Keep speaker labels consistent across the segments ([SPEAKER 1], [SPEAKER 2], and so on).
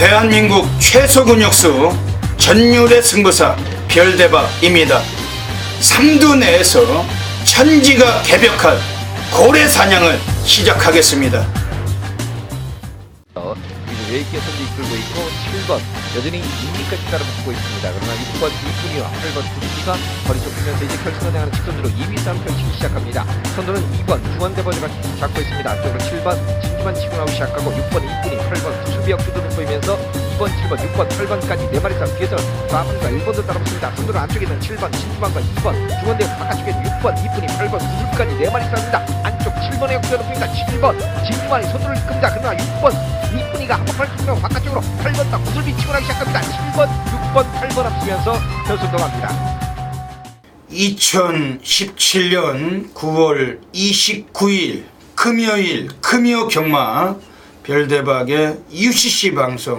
[SPEAKER 1] 대한민국 최소 근육수 전율의 승부사 별대박입니다. 삼두 내에서 천지가 개벽한 고래 사냥을 시작하겠습니다.
[SPEAKER 2] 외있게 선수 이끌고 있고 7번 여전히 2위까지 따라붙고 있습니다. 그러나 6번 이쁜이와 8번 두준이가 거리 좁히면서 이제 결승을 향하는 직선으로 2위 싸움 펼치기 시작합니다. 선두는 2번 중원대버즈가 잡고 있습니다. 앞쪽으로 7번 진주만 치고 나오기 시작하고 6번 이쁜이 8번 두수비역 주도를 보이면서 2번 7번 6번 8번까지 4마리 싸움 뒤에서 4번과 1번도 따라붙습니다. 선두는 안쪽에 있는 7번 진주만과 2번 중원대역 바깥쪽에 있는 6번 이쁜이 8번 두수까지 4마리 싸움입니다. 안쪽 7번의 역전을 보입니다. 7번 진주만이 선두를 이끕니다. 그러나 6번 이쁜이가 한번 펼치고 바깥쪽으로 8번과 구슬비 치고 나기 시작합니다. 7번, 6번, 8번 앞서면서 결승 동합니다.
[SPEAKER 1] 2017년 9월 29일 금요일 금요 경마 별대박의 UCC 방송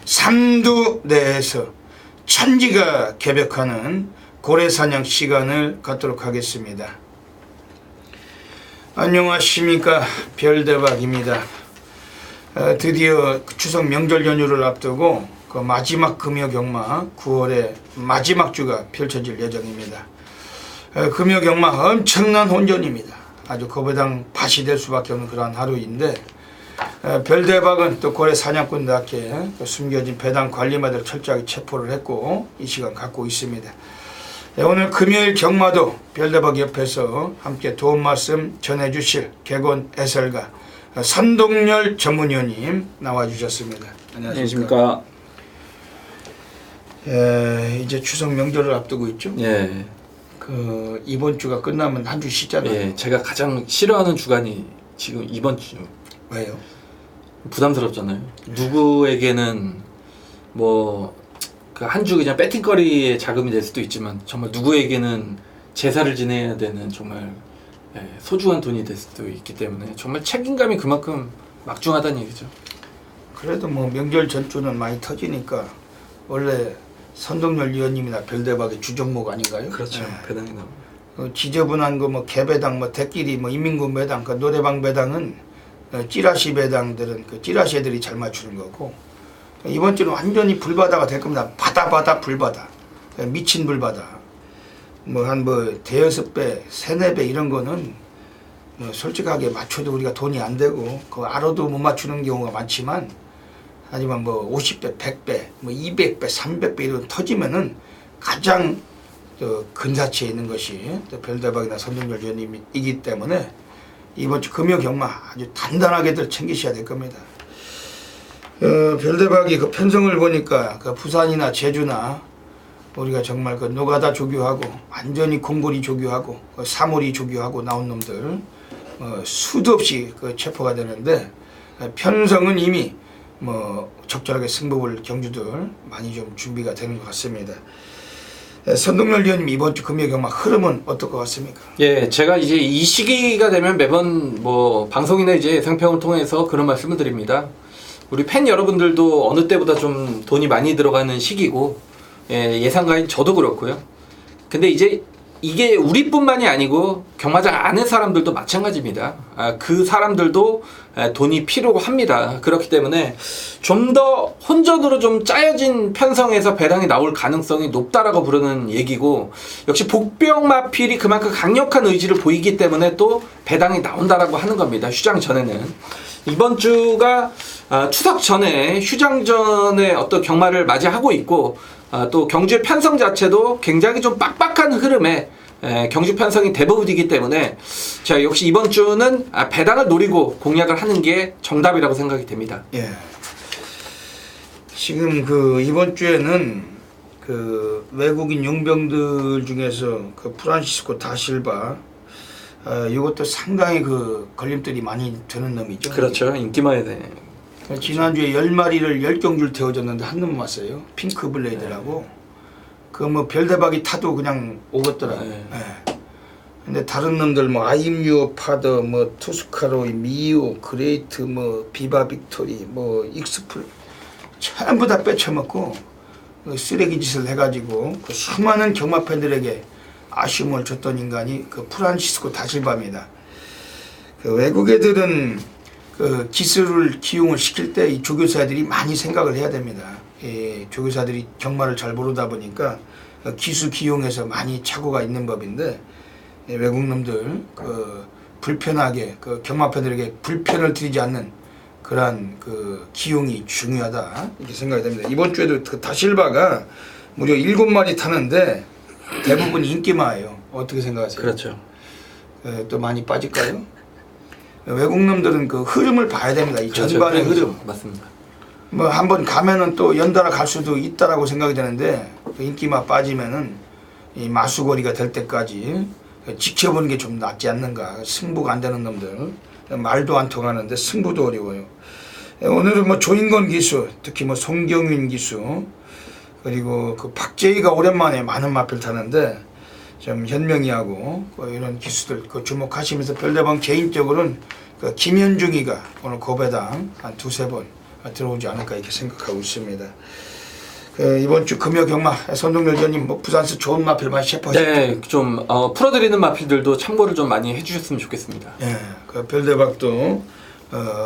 [SPEAKER 1] 삼두 내에서 천지가 개벽하는 고래사냥 시간을 갖도록 하겠습니다. 안녕하십니까, 별대박입니다. 드디어 추석 명절 연휴를 앞두고 그 마지막 금요 경마 9월의 마지막 주가 펼쳐질 예정입니다. 금요 경마 엄청난 혼전입니다. 아주 거배당 밭이 될 수밖에 없는 그러한 하루인데, 별대박은 또 고래 사냥꾼답게 숨겨진 배당 관리마들 철저하게 체포를 했고 이 시간 갖고 있습니다. 오늘 금요일 경마도 별대박 옆에서 함께 도움 말씀 전해주실 개곤 해설가 선동열 전문위원님 나와주셨습니다.
[SPEAKER 3] 안녕하십니까.
[SPEAKER 1] 이제 추석 명절을 앞두고 있죠.
[SPEAKER 3] 예.
[SPEAKER 1] 그 이번 주가 끝나면 한 주 쉬잖아요.
[SPEAKER 3] 예. 제가 가장 싫어하는 주간이 지금 이번 주.
[SPEAKER 1] 왜요?
[SPEAKER 3] 부담스럽잖아요. 누구에게는 뭐 그 한 주 그냥 배팅거리의 자금이 될 수도 있지만 정말 누구에게는 제사를 지내야 되는 정말 소중한 돈이 될 수도 있기 때문에 정말 책임감이 그만큼 막중하다는 얘기죠.
[SPEAKER 1] 그래도 뭐 명절 전주는 많이 터지니까 원래 선동열 위원님이나 별대박의 주종목 아닌가요?
[SPEAKER 3] 그렇죠.
[SPEAKER 1] 네.
[SPEAKER 3] 배당이 나오고.
[SPEAKER 1] 지저분한 거 뭐 개배당, 뭐 대끼리, 뭐 인민군 배당, 그 노래방 배당은 찌라시 배당들은 그 찌라시 애들이 잘 맞추는 거고, 이번 주는 완전히 불바다가 될 겁니다. 바다 불바다, 미친 불바다. 뭐 한 뭐 대여섯 배, 세네 배 이런 거는 뭐 솔직하게 맞춰도 우리가 돈이 안 되고 그 알아도 못 맞추는 경우가 많지만, 하지만 뭐 50배, 100배, 뭐 200배, 300배 이런 터지면은 가장 근사치에 있는 것이 별대박이나 선동열 위원님이기 때문에 이번 주 금요 경마 아주 단단하게들 챙기셔야 될 겁니다. 별대박이 그 편성을 보니까 그 부산이나 제주나 우리가 정말 그 노가다 조교하고 완전히 공고리 조교하고 사모리 조교하고 나온 놈들 수도 없이 그 체포가 되는데, 편성은 이미 뭐 적절하게 승부볼 경주들 많이 좀 준비가 되는 것 같습니다. 선동열 위원님, 이번 주 금요 경마 흐름은 어떨 것 같습니까?
[SPEAKER 3] 예, 제가 이제 이 시기가 되면 매번 뭐 방송이나 이제 생평을 통해서 그런 말씀을 드립니다. 우리 팬 여러분들도 어느 때보다 좀 돈이 많이 들어가는 시기고, 예상가인 저도 그렇고요. 근데 이제 이게 우리뿐만이 아니고 경마장 안에 사람들도 마찬가지입니다. 그 사람들도 돈이 필요로 합니다. 그렇기 때문에 좀 더 혼전으로 좀 짜여진 편성에서 배당이 나올 가능성이 높다라고 부르는 얘기고, 역시 복병마필이 그만큼 강력한 의지를 보이기 때문에 또 배당이 나온다라고 하는 겁니다. 휴장 전에는. 이번 주가 추석 전에 휴장 전에 어떤 경마를 맞이하고 있고, 또 경주의 편성 자체도 굉장히 좀 빡빡한 흐름에 경주 편성이 대부분이기 때문에 자, 역시 이번 주는 배당을 노리고 공략을 하는 게 정답이라고 생각이 됩니다.
[SPEAKER 1] 예. 지금 그 이번 주에는 그 외국인 용병들 중에서 그 프란시스코 다실바, 이것도 상당히 그 걸림돌이 많이 드는 놈이죠.
[SPEAKER 3] 그렇죠. 인기만에 대해.
[SPEAKER 1] 지난주에 10마리를 10경주를 태워줬는데 한 놈 왔어요. 핑크 블레이드라고. 그 뭐 별대박이 타도 그냥 오겠더라고요.
[SPEAKER 3] 네.
[SPEAKER 1] 근데 다른 놈들 뭐 아임유어 파더, 뭐 투스카로이, 미오, 그레이트, 뭐 비바 빅토리, 뭐 익스플 전부 다 빼쳐먹고 쓰레기 짓을 해가지고 그 수많은 경마 팬들에게 아쉬움을 줬던 인간이 그 프란시스코 다실바입니다. 그 외국 애들은 그 기술을 기용을 시킬 때 이 조교사들이 많이 생각을 해야 됩니다. 조교사들이 경마를 잘 모르다 보니까 기수 기용에서 많이 착오가 있는 법인데 외국 놈들 그 불편하게 그 경마팬들에게 불편을 드리지 않는 그러한 그 기용이 중요하다 이렇게 생각이 됩니다. 이번 주에도 그 다실바가 무려 7마리 타는데 대부분 인기마예요. 어떻게 생각하세요?
[SPEAKER 3] 그렇죠.
[SPEAKER 1] 또 많이 빠질까요? 외국 놈들은 그 흐름을 봐야 됩니다. 이
[SPEAKER 3] 그렇죠.
[SPEAKER 1] 전반의 흐름.
[SPEAKER 3] 맞습니다.
[SPEAKER 1] 뭐 한번 가면은 또 연달아 갈 수도 있다라고 생각이 되는데 그 인기마 빠지면은 이 마수거리가 될 때까지 지켜보는 게 좀 낫지 않는가. 승부가 안 되는 놈들 말도 안 통하는데 승부도 어려워요. 오늘은 뭐 조인건 기수, 특히 뭐 송경윤 기수 그리고 그 박재희가 오랜만에 많은 마필 타는데 좀 현명이하고 이런 기수들 그 주목하시면서 별대방 개인적으로는 그 김현중이가 오늘 고배당 한 2-3번 들어오지 않을까 이렇게 생각하고 있습니다. 이번 주 금요 경마 선동열 의원님 뭐 부산에서 좋은 마필 많이 셰프하셨죠?
[SPEAKER 3] 네, 좀 풀어드리는 마필들도 참고를 좀 많이 해주셨으면 좋겠습니다.
[SPEAKER 1] 네, 그 별대박도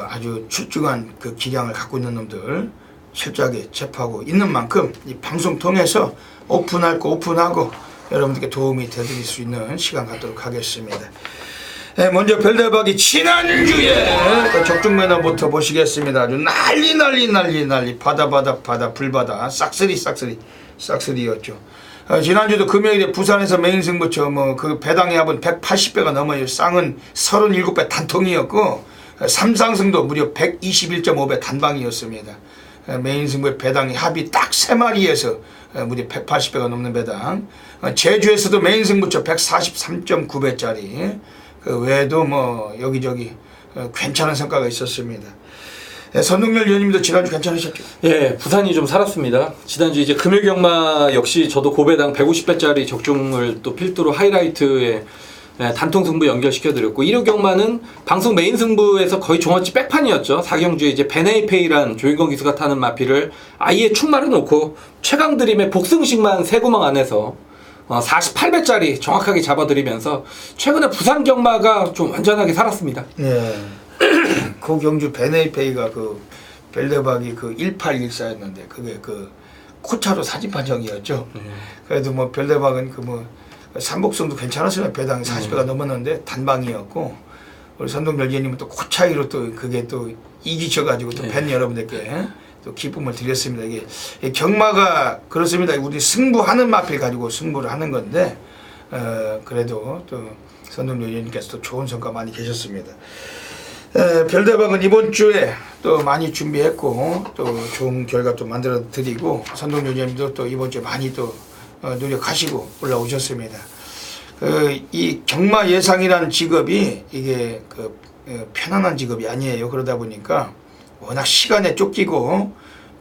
[SPEAKER 1] 아주 출중한 그 기량을 갖고 있는 놈들 철저하게 체포하고 있는 만큼 이 방송 통해서 오픈할 거 오픈하고 여러분들께 도움이 되드릴 수 있는 시간 갖도록 하겠습니다. 네, 먼저 별대박이 지난주에 그 적중매너부터 보시겠습니다. 아주 난리 바다 불바다 싹쓸이였죠. 지난주도 금요일에 부산에서 메인 승부처 뭐 그 배당의 합은 180배가 넘어요. 쌍은 37배 단통이었고 삼상승도 무려 121.5배 단방이었습니다. 메인 승부의 배당의 합이 딱 3마리에서 무려 180배가 넘는 배당. 제주에서도 메인 승부처 143.9배짜리. 그 외에도 뭐 여기저기 괜찮은 성과가 있었습니다. 선동열 의원님도 지난주 괜찮으셨죠?
[SPEAKER 3] 예, 부산이 좀 살았습니다. 지난주 이제 금일 경마 역시 저도 고배당 150배짜리 적중을 또 필두로 하이라이트에 단통 승부 연결시켜드렸고, 일요 경마는 방송 메인 승부에서 거의 종합지 백판이었죠. 4경주에 이제 베네이페이란 조인건 기수가 타는 마피를 아예 축마를 놓고 최강 드림의 복승식만 3구멍 안에서 48배짜리 정확하게 잡아드리면서 최근에 부산 경마가 좀 완전하게 살았습니다.
[SPEAKER 1] 네. 그 경주 베네이페이가 그 별대박이 그 1814였는데 그게 그 코차로 사진 판정이었죠. 그래도 뭐 별대박은 그 뭐 삼복성도 괜찮았어요. 배당 40배가 넘었는데 단방이었고 우리 선동열 의원님은 또 코차이로 또 그게 또 이기셔가지고 또 팬 여러분들께 또 기쁨을 드렸습니다. 이게 경마가 그렇습니다. 우리 승부하는 마필 가지고 승부를 하는 건데 그래도 또 선동열 의원님께서 또 좋은 성과 많이 계셨습니다. 별대박은 이번 주에 또 많이 준비했고 또 좋은 결과 또 만들어 드리고 선동열 의원님도 또 이번 주에 많이 또 노력하시고 올라오셨습니다. 이 경마 예상이라는 직업이 이게 그 편안한 직업이 아니에요. 그러다 보니까 워낙 시간에 쫓기고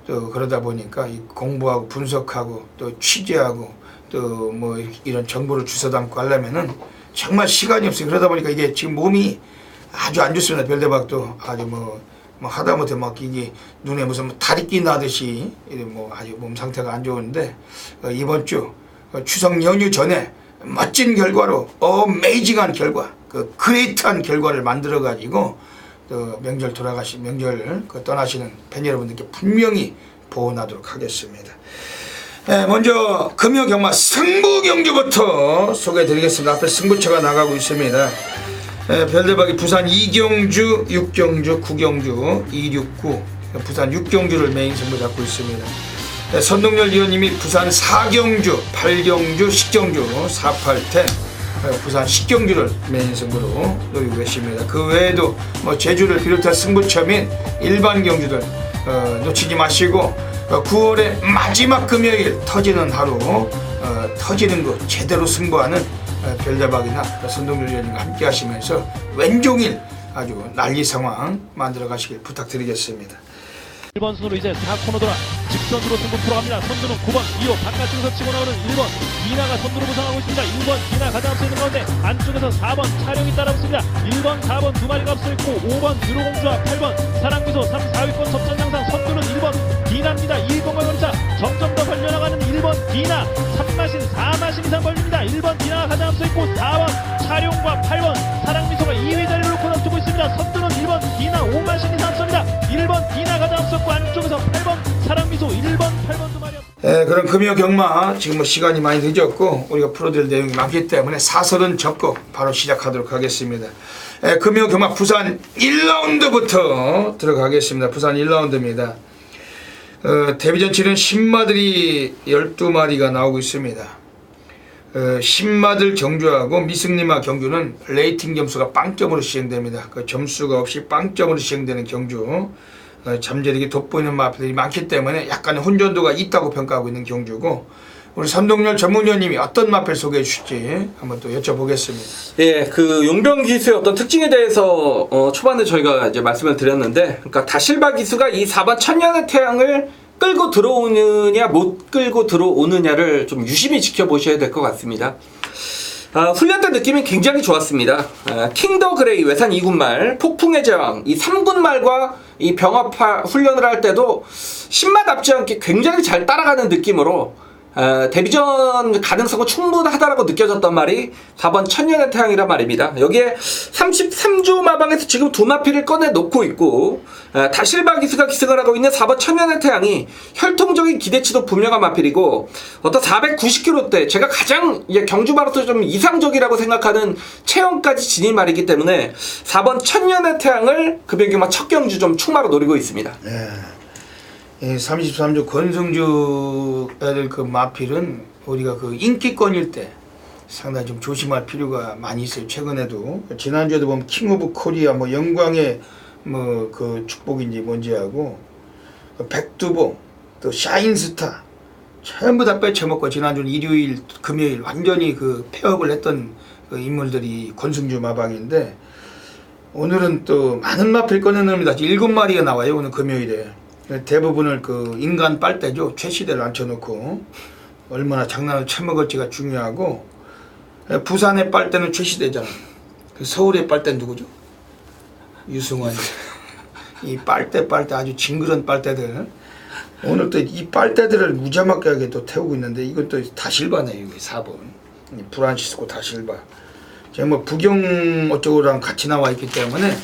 [SPEAKER 1] 또 그러다 보니까 이 공부하고 분석하고 또 취재하고 또 뭐 이런 정보를 주워 담고 하려면은 정말 시간이 없어요. 그러다 보니까 이게 지금 몸이 아주 안 좋습니다. 별대박도 아주 뭐 하다못해 막 이게 눈에 무슨 다리끼 나듯이 뭐 아주 몸 상태가 안 좋은데 이번 주 추석 연휴 전에 멋진 결과로 어메이징한 결과, 그 그레이트한 결과를 만들어 가지고 또 명절 떠나시는 팬 여러분들께 분명히 보온하도록 하겠습니다. 네, 먼저 금요 경마 승부 경주부터 소개해드리겠습니다. 앞에 승부처가 나가고 있습니다. 별대박이 부산 2경주, 6경주, 9경주, 269 부산 6경주를 메인 승부 잡고 있습니다. 선동열 의원님이 부산 4경주, 8경주, 10경주, 4,8,10 부산 10경주를 메인 승부로 노리고 계십니다. 그 외에도 뭐 제주를 비롯한 승부처 및 일반 경주들 놓치지 마시고 9월의 마지막 금요일 터지는 하루 터지는 거 제대로 승부하는 별대박이나 선동열 의원님과 함께 하시면서 왼종일 아주 난리 상황 만들어 가시길 부탁드리겠습니다.
[SPEAKER 4] 1번 순으로 이제 4코너 돌아 직선으로 승부 풀어갑니다. 선두는 9번 이호 바깥쪽에서 치고 나오는 1번 이나가 선두로 부상하고 있습니다. 1번 이나 가장 앞서 있는 가운데 안쪽에서 4번 차량이 따라붙습니다. 1번 4번 두 마리가 앞서 있고 5번 드로공주와 8번 사랑미소 3, 4위권 접전장상 선두는 1번 디나입니다. 2위권과 거리차 점점 더 벌려나가는 1번 디나 3마신 4마신 이상 벌립니다. 1번 디나가 가장 앞서 있고 4번 차룡과 8번 사랑미소가 2위 자리를 놓고 놔두고 있습니다. 선두는 1번 디나 5마신
[SPEAKER 1] 네, 그럼 금요 경마 지금 뭐 시간이 많이 늦었고 우리가 풀어드릴 내용이 많기 때문에 사설은 접고 바로 시작하도록 하겠습니다. 금요 경마 부산 1라운드부터 들어가겠습니다. 부산 1라운드입니다. 데뷔전 치른 신마들이 12마리가 나오고 있습니다. 신마들 경주하고 미승리마 경주는 레이팅 점수가 빵점으로 시행됩니다. 그 점수가 없이 빵점으로 시행되는 경주. 잠재력이 돋보이는 마필들이 많기 때문에 약간의 혼전도가 있다고 평가하고 있는 경주고, 우리 선동열 전문위원님이 어떤 마필 소개해 주실지 한번 또 여쭤보겠습니다.
[SPEAKER 3] 예, 그 용병 기수의 어떤 특징에 대해서 초반에 저희가 이제 말씀을 드렸는데, 그러니까 다실바 기수가 이 4번 천년의 태양을 끌고 들어오느냐 못 끌고 들어오느냐를 좀 유심히 지켜보셔야 될 것 같습니다. 훈련 때 느낌이 굉장히 좋았습니다. 킹더 그레이 외산 2군말, 폭풍의 제왕 이 3군말과 이 병합 훈련을 할 때도 신맛답지 않게 굉장히 잘 따라가는 느낌으로 데뷔전 가능성은 충분하다라고 느껴졌던 말이 4번 천년의 태양이란 말입니다. 여기에 33주 마방에서 지금 두 마필을 꺼내놓고 있고, 다실바 기수가 기승을 하고 있는 4번 천년의 태양이 혈통적인 기대치도 분명한 마필이고, 어떤 490kg대 제가 가장 경주마로서 좀 이상적이라고 생각하는 체형까지 지닌 말이기 때문에 4번 천년의 태양을 금연경마 첫 경주 좀 충마로 노리고 있습니다.
[SPEAKER 1] 33주 권승주 애들 그 마필은 우리가 그 인기권일 때 상당히 좀 조심할 필요가 많이 있어요. 최근에도 지난주에도 보면 킹 오브 코리아 뭐 영광의 뭐 그 축복인지 뭔지 하고 백두보 또 샤인스타 전부 다 빼쳐먹고 지난주는 일요일 금요일 완전히 그 폐업을 했던 그 인물들이 권승주 마방인데, 오늘은 또 많은 마필 꺼내놓습니다. 7마리가 나와요 오늘 금요일에. 대부분을 그 인간 빨대죠. 최시대를 앉혀놓고 얼마나 장난을 쳐먹을지가 중요하고, 부산의 빨대는 최시대잖아. 서울의 빨대는 누구죠? 유승환. 이 빨대 아주 징그런 빨대들. 오늘 또 이 빨대들을 무자막하게 또 태우고 있는데, 이것도 다실바네요. 4번 프란시스코 다실바. 제가 뭐 부경 어쩌고랑 같이 나와 있기 때문에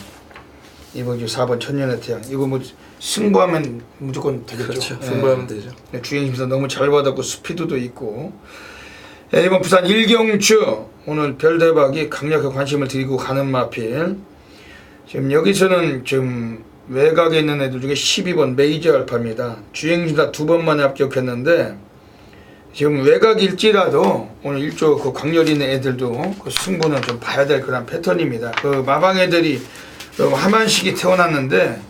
[SPEAKER 1] 이번 주 4번 천년의 태양 이거 뭐 승부하면 무조건 되겠죠.
[SPEAKER 3] 그렇죠. 승부하면 되죠.
[SPEAKER 1] 주행심사 너무 잘 받았고 스피드도 있고. 이번 부산 일경주 오늘 별대박이 강력한 관심을 드리고 가는 마필. 지금 여기서는 좀 외곽에 있는 애들 중에 12번 메이저 알파입니다. 주행심사 2번만에 합격했는데, 지금 외곽일지라도 오늘 1조 그 강렬 있는 애들도 그 승부는 좀 봐야 될 그런 패턴입니다. 그 마방 애들이 하만식이 태어났는데,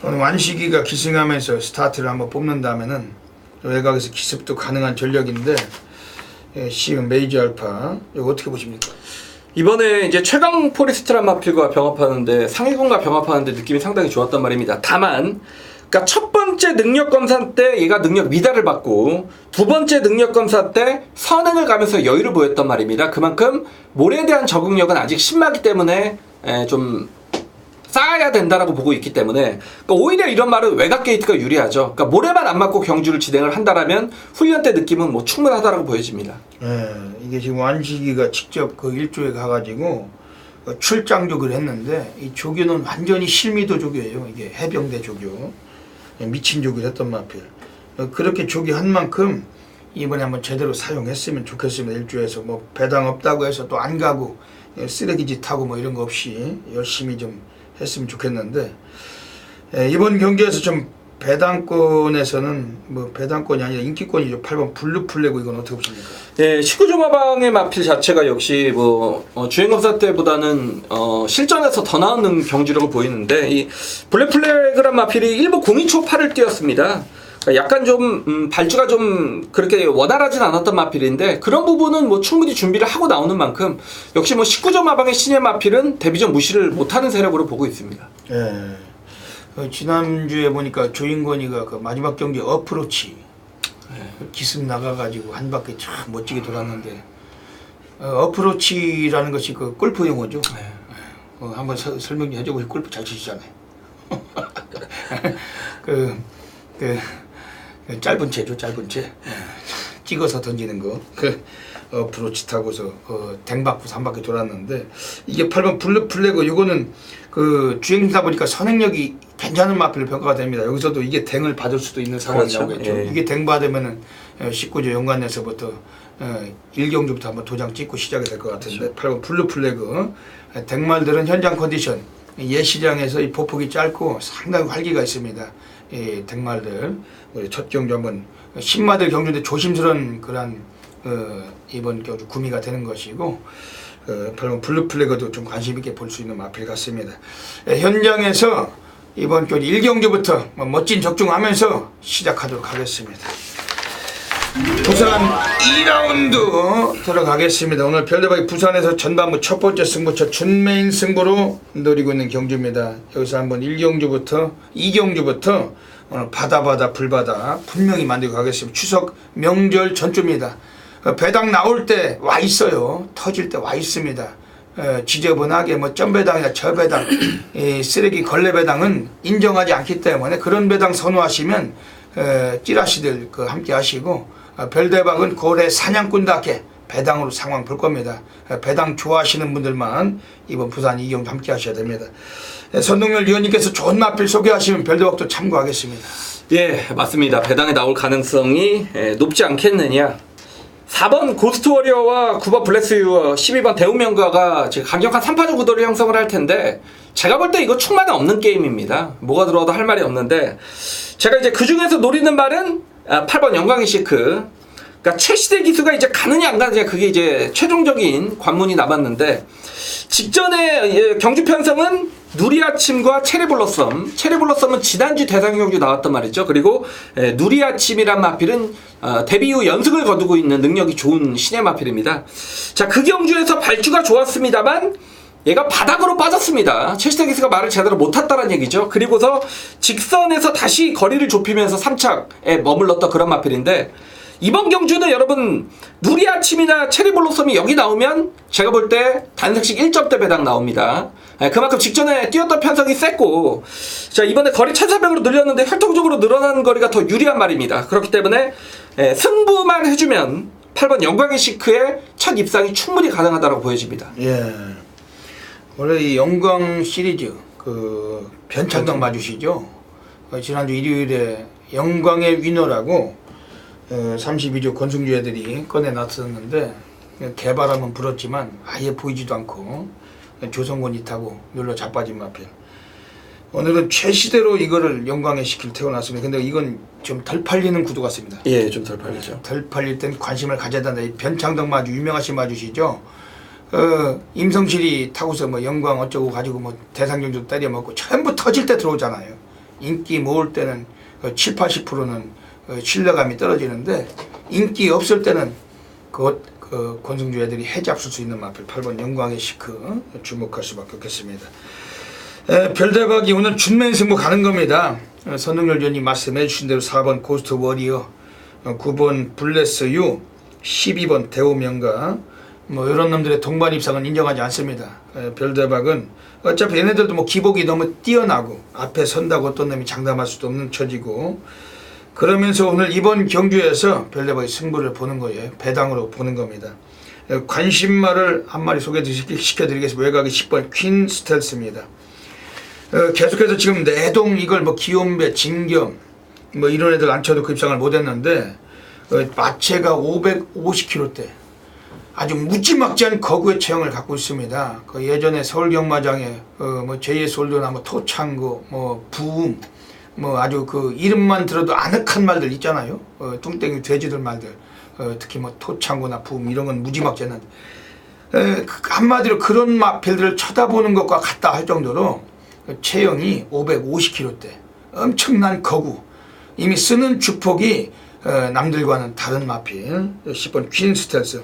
[SPEAKER 1] 오늘 완식이가 기승하면서 스타트를 한번 뽑는다면은 외곽에서 기습도 가능한 전력인데, 지금 메이저 알파 이거 어떻게 보십니까?
[SPEAKER 3] 이번에 이제 최강 포리스트란 마필과 병합하는데, 상위군과 병합하는데 느낌이 상당히 좋았단 말입니다. 다만 그러니까 첫 번째 능력 검사 때 얘가 능력 미달을 받고, 두 번째 능력 검사 때 선행을 가면서 여유를 보였단 말입니다. 그만큼 몰에 대한 적응력은 아직 신마기 때문에 좀 쌓아야 된다라고 보고 있기 때문에, 그러니까 오히려 이런 말은 외곽 게이트가 유리하죠. 그러니까 모래만 안 맞고 경주를 진행을 한다라면 훈련 때 느낌은 뭐 충분하다라고 보여집니다.
[SPEAKER 1] 이게 지금 완식이가 직접 그 일조에 가가지고 출장 조교를 했는데, 이 조교는 완전히 실미도 조교예요. 이게 해병대 조교, 미친 조교를 했던 마필. 그렇게 조교한 만큼 이번에 한번 제대로 사용했으면 좋겠습니다. 일조에서 뭐 배당 없다고 해서 또 안 가고 쓰레기짓 하고 뭐 이런 거 없이 열심히 좀 했으면 좋겠는데, 이번 경기에서 좀 배당권에서는 뭐 배당권이 아니라 인기권이죠. 8번 블루플래그 이건 어떻게 보십니까?
[SPEAKER 3] 예, 19조 마방의 마필 자체가 역시 뭐 주행검사 때보다는 실전에서 더 나은 경주력을 보이는데, 이 블랙플래그란 마필이 일부 02초 8을 뛰었습니다. 약간 좀 발주가 좀 그렇게 원활하진 않았던 마필인데, 그런 부분은 뭐 충분히 준비를 하고 나오는 만큼 역시 뭐 19점 마방의 신의 마필은 데뷔전 무시를 못하는 세력으로 보고 있습니다.
[SPEAKER 1] 지난주에 보니까 조인권이가 그 마지막 경기 어프로치 기습 나가가지고 한 바퀴 참 멋지게 돌았는데, 어프로치라는 것이 그 골프 용어죠. 한번 설명 좀 해주고, 골프 잘 치시잖아요. 그 짧은 채죠, 짧은 채. 찍어서 던지는 거. 어프로치 타고서 댕받고 한 바퀴 돌았는데, 이게 8번 블루플래그, 요거는 그 주행이다 보니까 선행력이 괜찮은 마필로 평가가 됩니다. 여기서도 이게 댕을 받을 수도 있는 상황이
[SPEAKER 3] 그렇죠.
[SPEAKER 1] 나오겠죠.
[SPEAKER 3] 예.
[SPEAKER 1] 이게 댕 받으면은 19조 연관에서부터 1경주부터 한번 도장 찍고 시작이 될 것 같은데 8번 블루 플래그 댕말들은 현장 컨디션 예시장에서 이 보폭이 짧고 상당히 활기가 있습니다. 이 댕말들 우리 첫 경주 한번 신마들 경주인데 조심스러운 그런 이번 경주 구미가 되는 것이고 8번 블루 플래그도 좀 관심 있게 볼 수 있는 마필 같습니다. 현장에서 이번 경주 1경주부터 멋진 적중하면서 시작하도록 하겠습니다. 부산 2라운드 들어가겠습니다. 오늘 별대박이 부산에서 전반부 첫 번째 승부처 준메인 승부로 노리고 있는 경주입니다. 여기서 한번 1경주부터 2경주부터 오늘 바다 불바다 분명히 만들고 가겠습니다. 추석 명절 전주입니다. 배당 나올 때 와 있어요. 터질 때 와 있습니다. 지저분하게 뭐 점배당이나 저배당 쓰레기 걸레배당은 인정하지 않기 때문에 그런 배당 선호하시면 찌라시들 함께 하시고 별대박은 고래 사냥꾼답게 배당으로 상황 볼 겁니다. 배당 좋아하시는 분들만 이번 부산 이경주 함께 하셔야 됩니다. 선동열 위원님께서 좋은 마필 소개하시면 별대박도 참고하겠습니다.
[SPEAKER 3] 예, 맞습니다. 배당에 나올 가능성이 높지 않겠느냐. 4번 고스트워리어와 9번 블랙스유어, 12번 대우명가가 지금 강력한 3파전 구도를 형성을 할 텐데 제가 볼 때 이거 충만이 없는 게임입니다. 뭐가 들어와도 할 말이 없는데 제가 이제 그 중에서 노리는 말은 8번 영광의 시크. 그러니까 최시대 기수가 이제 가느냐 안 가느냐 그게 이제 최종적인 관문이 남았는데 직전에 경주 편성은 누리아침과 체리블러썸. 체리블러썸은 지난주 대상 경주 나왔단 말이죠. 그리고 누리아침이란 마필은 데뷔 후 연승을 거두고 있는 능력이 좋은 신의 마필입니다. 자, 그 경주에서 발주가 좋았습니다만 얘가 바닥으로 빠졌습니다. 최시대 기수가 말을 제대로 못했다는 얘기죠. 그리고서 직선에서 다시 거리를 좁히면서 3착에 머물렀던 그런 마필인데 이번 경주는 여러분 누리아침이나 체리블로썸이 여기 나오면 제가 볼 때 단색식 1점대 배당 나옵니다. 그만큼 직전에 뛰었던 편성이 셌고 자 이번에 거리 1400으로 늘렸는데 혈통적으로 늘어나는 거리가 더 유리한 말입니다. 그렇기 때문에 승부만 해주면 8번 영광의 시크의 첫 입상이 충분히 가능하다고 보여집니다.
[SPEAKER 1] 예. 원래 이 영광 시리즈 변창동 마주시죠. 지난주 일요일에 영광의 위너라고 32조 권승주 애들이 꺼내놨었는데 개바람은 불었지만 아예 보이지도 않고 조성곤이 타고 눌러 자빠진 마필. 오늘은 최시대로 이거를 영광의 시키를 태워놨습니다. 근데 이건 좀 덜 팔리는 구도 같습니다.
[SPEAKER 3] 예, 좀 덜 팔리죠.
[SPEAKER 1] 덜 팔릴 땐 관심을 가져야 된다. 이 변창동 마주 유명하신 마주시죠. 임성실이 타고서 뭐 영광 어쩌고 가지고 뭐 대상경주 때려 먹고 전부 터질 때 들어오잖아요. 인기 모을 때는 7, 80%는 신뢰감이 떨어지는데 인기 없을 때는 그 권승주 애들이 해잡을 수 있는 마필 8번 영광의 시크 주목할 수밖에 없겠습니다. 별대박이 오늘 준맨 승부 가는 겁니다. 선동열 위원님 말씀해 주신 대로 4번 고스트 워리어, 9번 블레스 유, 12번 대우명가 뭐 이런 놈들의 동반 입상은 인정하지 않습니다. 별대박은 어차피 얘네들도 뭐 기복이 너무 뛰어나고 앞에 선다고 어떤 놈이 장담할 수도 없는 처지고 그러면서 오늘 이번 경주에서 별대박의 승부를 보는 거예요. 배당으로 보는 겁니다. 관심마를 한 마리 소개시켜드리겠습니다. 외곽이 10번 퀸 스텔스입니다. 계속해서 지금 내동 이걸 뭐 기욤배, 진겸 뭐 이런 애들 앉혀도 입상을 못했는데 마체가 550kg대 아주 무지막지한 거구의 체형을 갖고 있습니다. 그 예전에 서울경마장에 뭐 JS홀드나 뭐 토창고 뭐 부음 뭐 아주 그 이름만 들어도 아늑한 말들 있잖아요. 뚱땡이 돼지들 말들 특히 뭐 토창고나 부음 이런 건 무지막지했는데 한마디로 그런 마필들을 쳐다보는 것과 같다 할 정도로 체형이 550kg대 엄청난 거구 이미 쓰는 주폭이 남들과는 다른 마필 10번 퀸 스텔스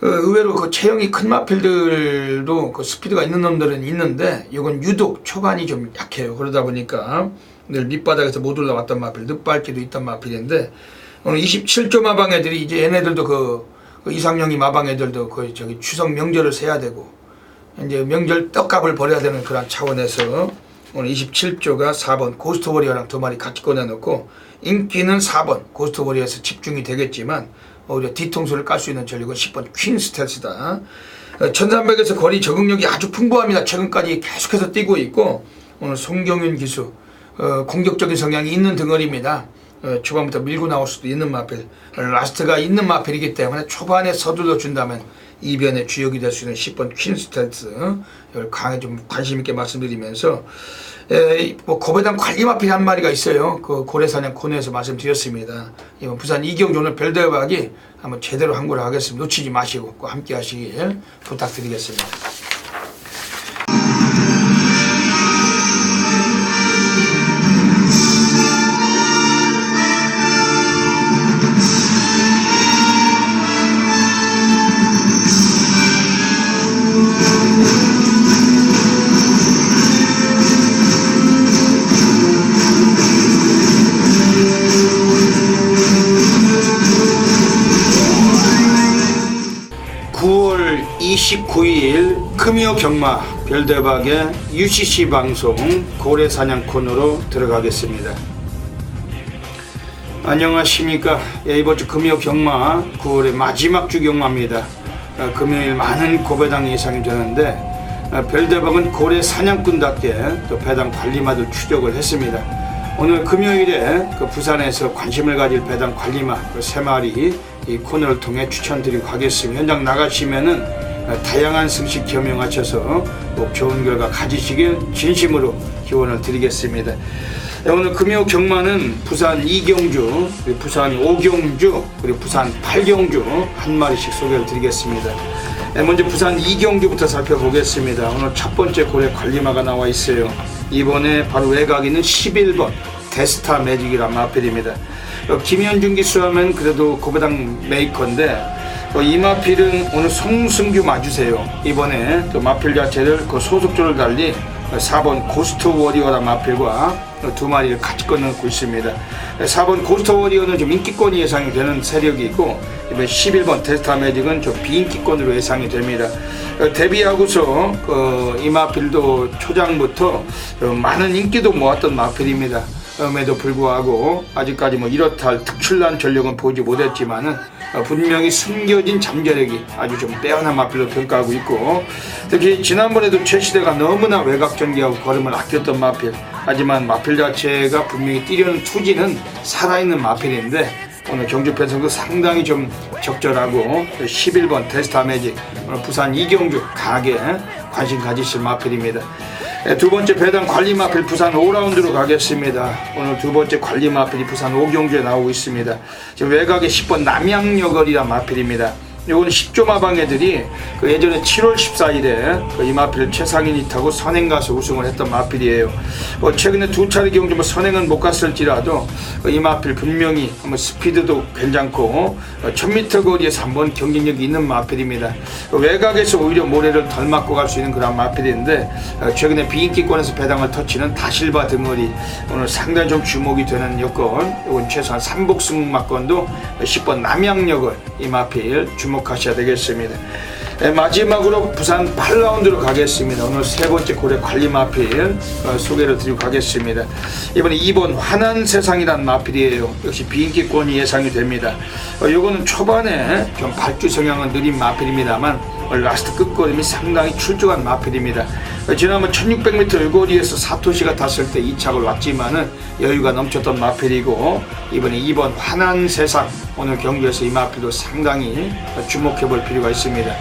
[SPEAKER 1] 의외로 그 체형이 큰 마필들도 그 스피드가 있는 놈들은 있는데 이건 유독 초반이 좀 약해요. 그러다 보니까 늘 밑바닥에서 못 올라왔던 마필, 늪밟기도 있던 마필인데 오늘 27조 마방 애들이 이제 얘네들도 그 이상영이 마방 애들도 거의 저기 추석 명절을 세야 되고 이제 명절 떡값을 벌여야 되는 그런 차원에서 오늘 27조가 4번 고스트 워리어랑 두 마리 같이 꺼내놓고 인기는 4번 고스트 워리어에서 집중이 되겠지만 오히려 뒤통수를 깔 수 있는 전력은 10번 퀸 스텔스다. 1300에서 거리 적응력이 아주 풍부합니다. 최근까지 계속해서 뛰고 있고 오늘 송경윤 기수 공격적인 성향이 있는 등어리입니다. 초반부터 밀고 나올 수도 있는 마필, 라스트가 있는 마필이기 때문에 초반에 서둘러 준다면 이변의 주역이 될 수 있는 10번 퀸스탠스, 이걸 강하게 좀 관심 있게 말씀드리면서 뭐 고배당 관리 마필 한 마리가 있어요. 그 고래사냥 코너에서 말씀드렸습니다. 이번 부산 이경주 오늘 별대박이 한번 제대로 항구를 하겠습니다. 놓치지 마시고 꼭 함께 하시길 부탁드리겠습니다. (9월 29일) 금요 경마 별대박의 UCC 방송 고래사냥 코너로 들어가겠습니다. 안녕하십니까. 이번 주 금요 경마 9월의 마지막 주 경마입니다. 금요일 많은 고배당 예상이 되는데 별대박은 고래 사냥꾼답게 또 배당 관리마도 추적을 했습니다. 오늘 금요일에 부산에서 관심을 가질 배당 관리마 3마리 이 코너를 통해 추천드리고 가겠습니다. 현장 나가시면은 다양한 승식 겸용하셔서 꼭 좋은 결과 가지시길 진심으로 기원을 드리겠습니다. 오늘 금요 경마는 부산 이경주, 그리고 부산 오경주, 그리고 부산 팔경주 한 마리씩 소개를 드리겠습니다. 먼저 부산 이경주부터 살펴보겠습니다. 오늘 첫 번째 고래 관리마가 나와 있어요. 이번에 바로 외곽에 있는 11번 데스타 매직이란 마필입니다. 김현중 기수하면 그래도 고배당 메이커인데 이 마필은 오늘 송승규 맞으세요. 이번에 또 마필 자체를 그 소속조를 달리 4번 고스트 워리어라는 마필과 2마리를 같이 꺼내놓고 있습니다. 4번 고스트 워리어는 좀 인기권이 예상이 되는 세력이 있고 이번 11번 데스타 매직은 좀 비인기권으로 예상이 됩니다. 데뷔하고서 이 마필도 초장부터 많은 인기도 모았던 마필입니다. 음에도 불구하고 아직까지 뭐 이렇다 할 특출난 전력은 보지 못했지만은 분명히 숨겨진 잠재력이 아주 좀 빼어난 마필로 평가하고 있고, 특히 지난번에도 최시대가 너무나 외곽 전개하고 걸음을 아꼈던 마필, 하지만 마필 자체가 분명히 뛰려는 투지는 살아있는 마필인데 오늘 경주 편성도 상당히 좀 적절하고 11번 데스타 매직 오늘 부산 이경주 강하게 관심 가지실 마필입니다. 두 번째 배당 관리 마필 부산 5라운드로 가겠습니다. 오늘 두 번째 관리 마필이 부산 오경주에 나오고 있습니다. 지금 외곽에 10번 남양여걸이란 마필입니다. 요거는 10조 마방애들이 예전에 7월 14일에 이 마필 최상인이 타고 선행 가서 우승을 했던 마필이에요. 최근에 두 차례 경주 선행은 못 갔을지라도 이 마필 분명히 스피드도 괜찮고 1000m 거리에서 한번 경쟁력이 있는 마필입니다. 외곽에서 오히려 모래를 덜 맞고 갈 수 있는 그런 마필인데 최근에 비인기권에서 배당을 터치는 다실바 등어리 오늘 상당히 좀 주목이 되는 여건, 이건 최소한 3복승 막건도 10번 남양여걸 이 마필 주목하셔야 되겠습니다. 마지막으로 부산 8라운드로 가겠습니다. 오늘 세 번째 고래 관리 마필 소개를 드리고 가겠습니다. 이번에 2번 환한 세상이란 마필이에요. 역시 비인기권이 예상이 됩니다. 요거는 초반에 좀 발주 성향은 느린 마필입니다만 라스트 끝걸음이 상당히 출중한 마필입니다. 지난번 1600m 일거리에서 사토시가 탔을 때 2착을 왔지만은 여유가 넘쳤던 마필이고, 이번에 2번 환한 세상 오늘 경주에서 이 마필도 상당히 주목해 볼 필요가 있습니다.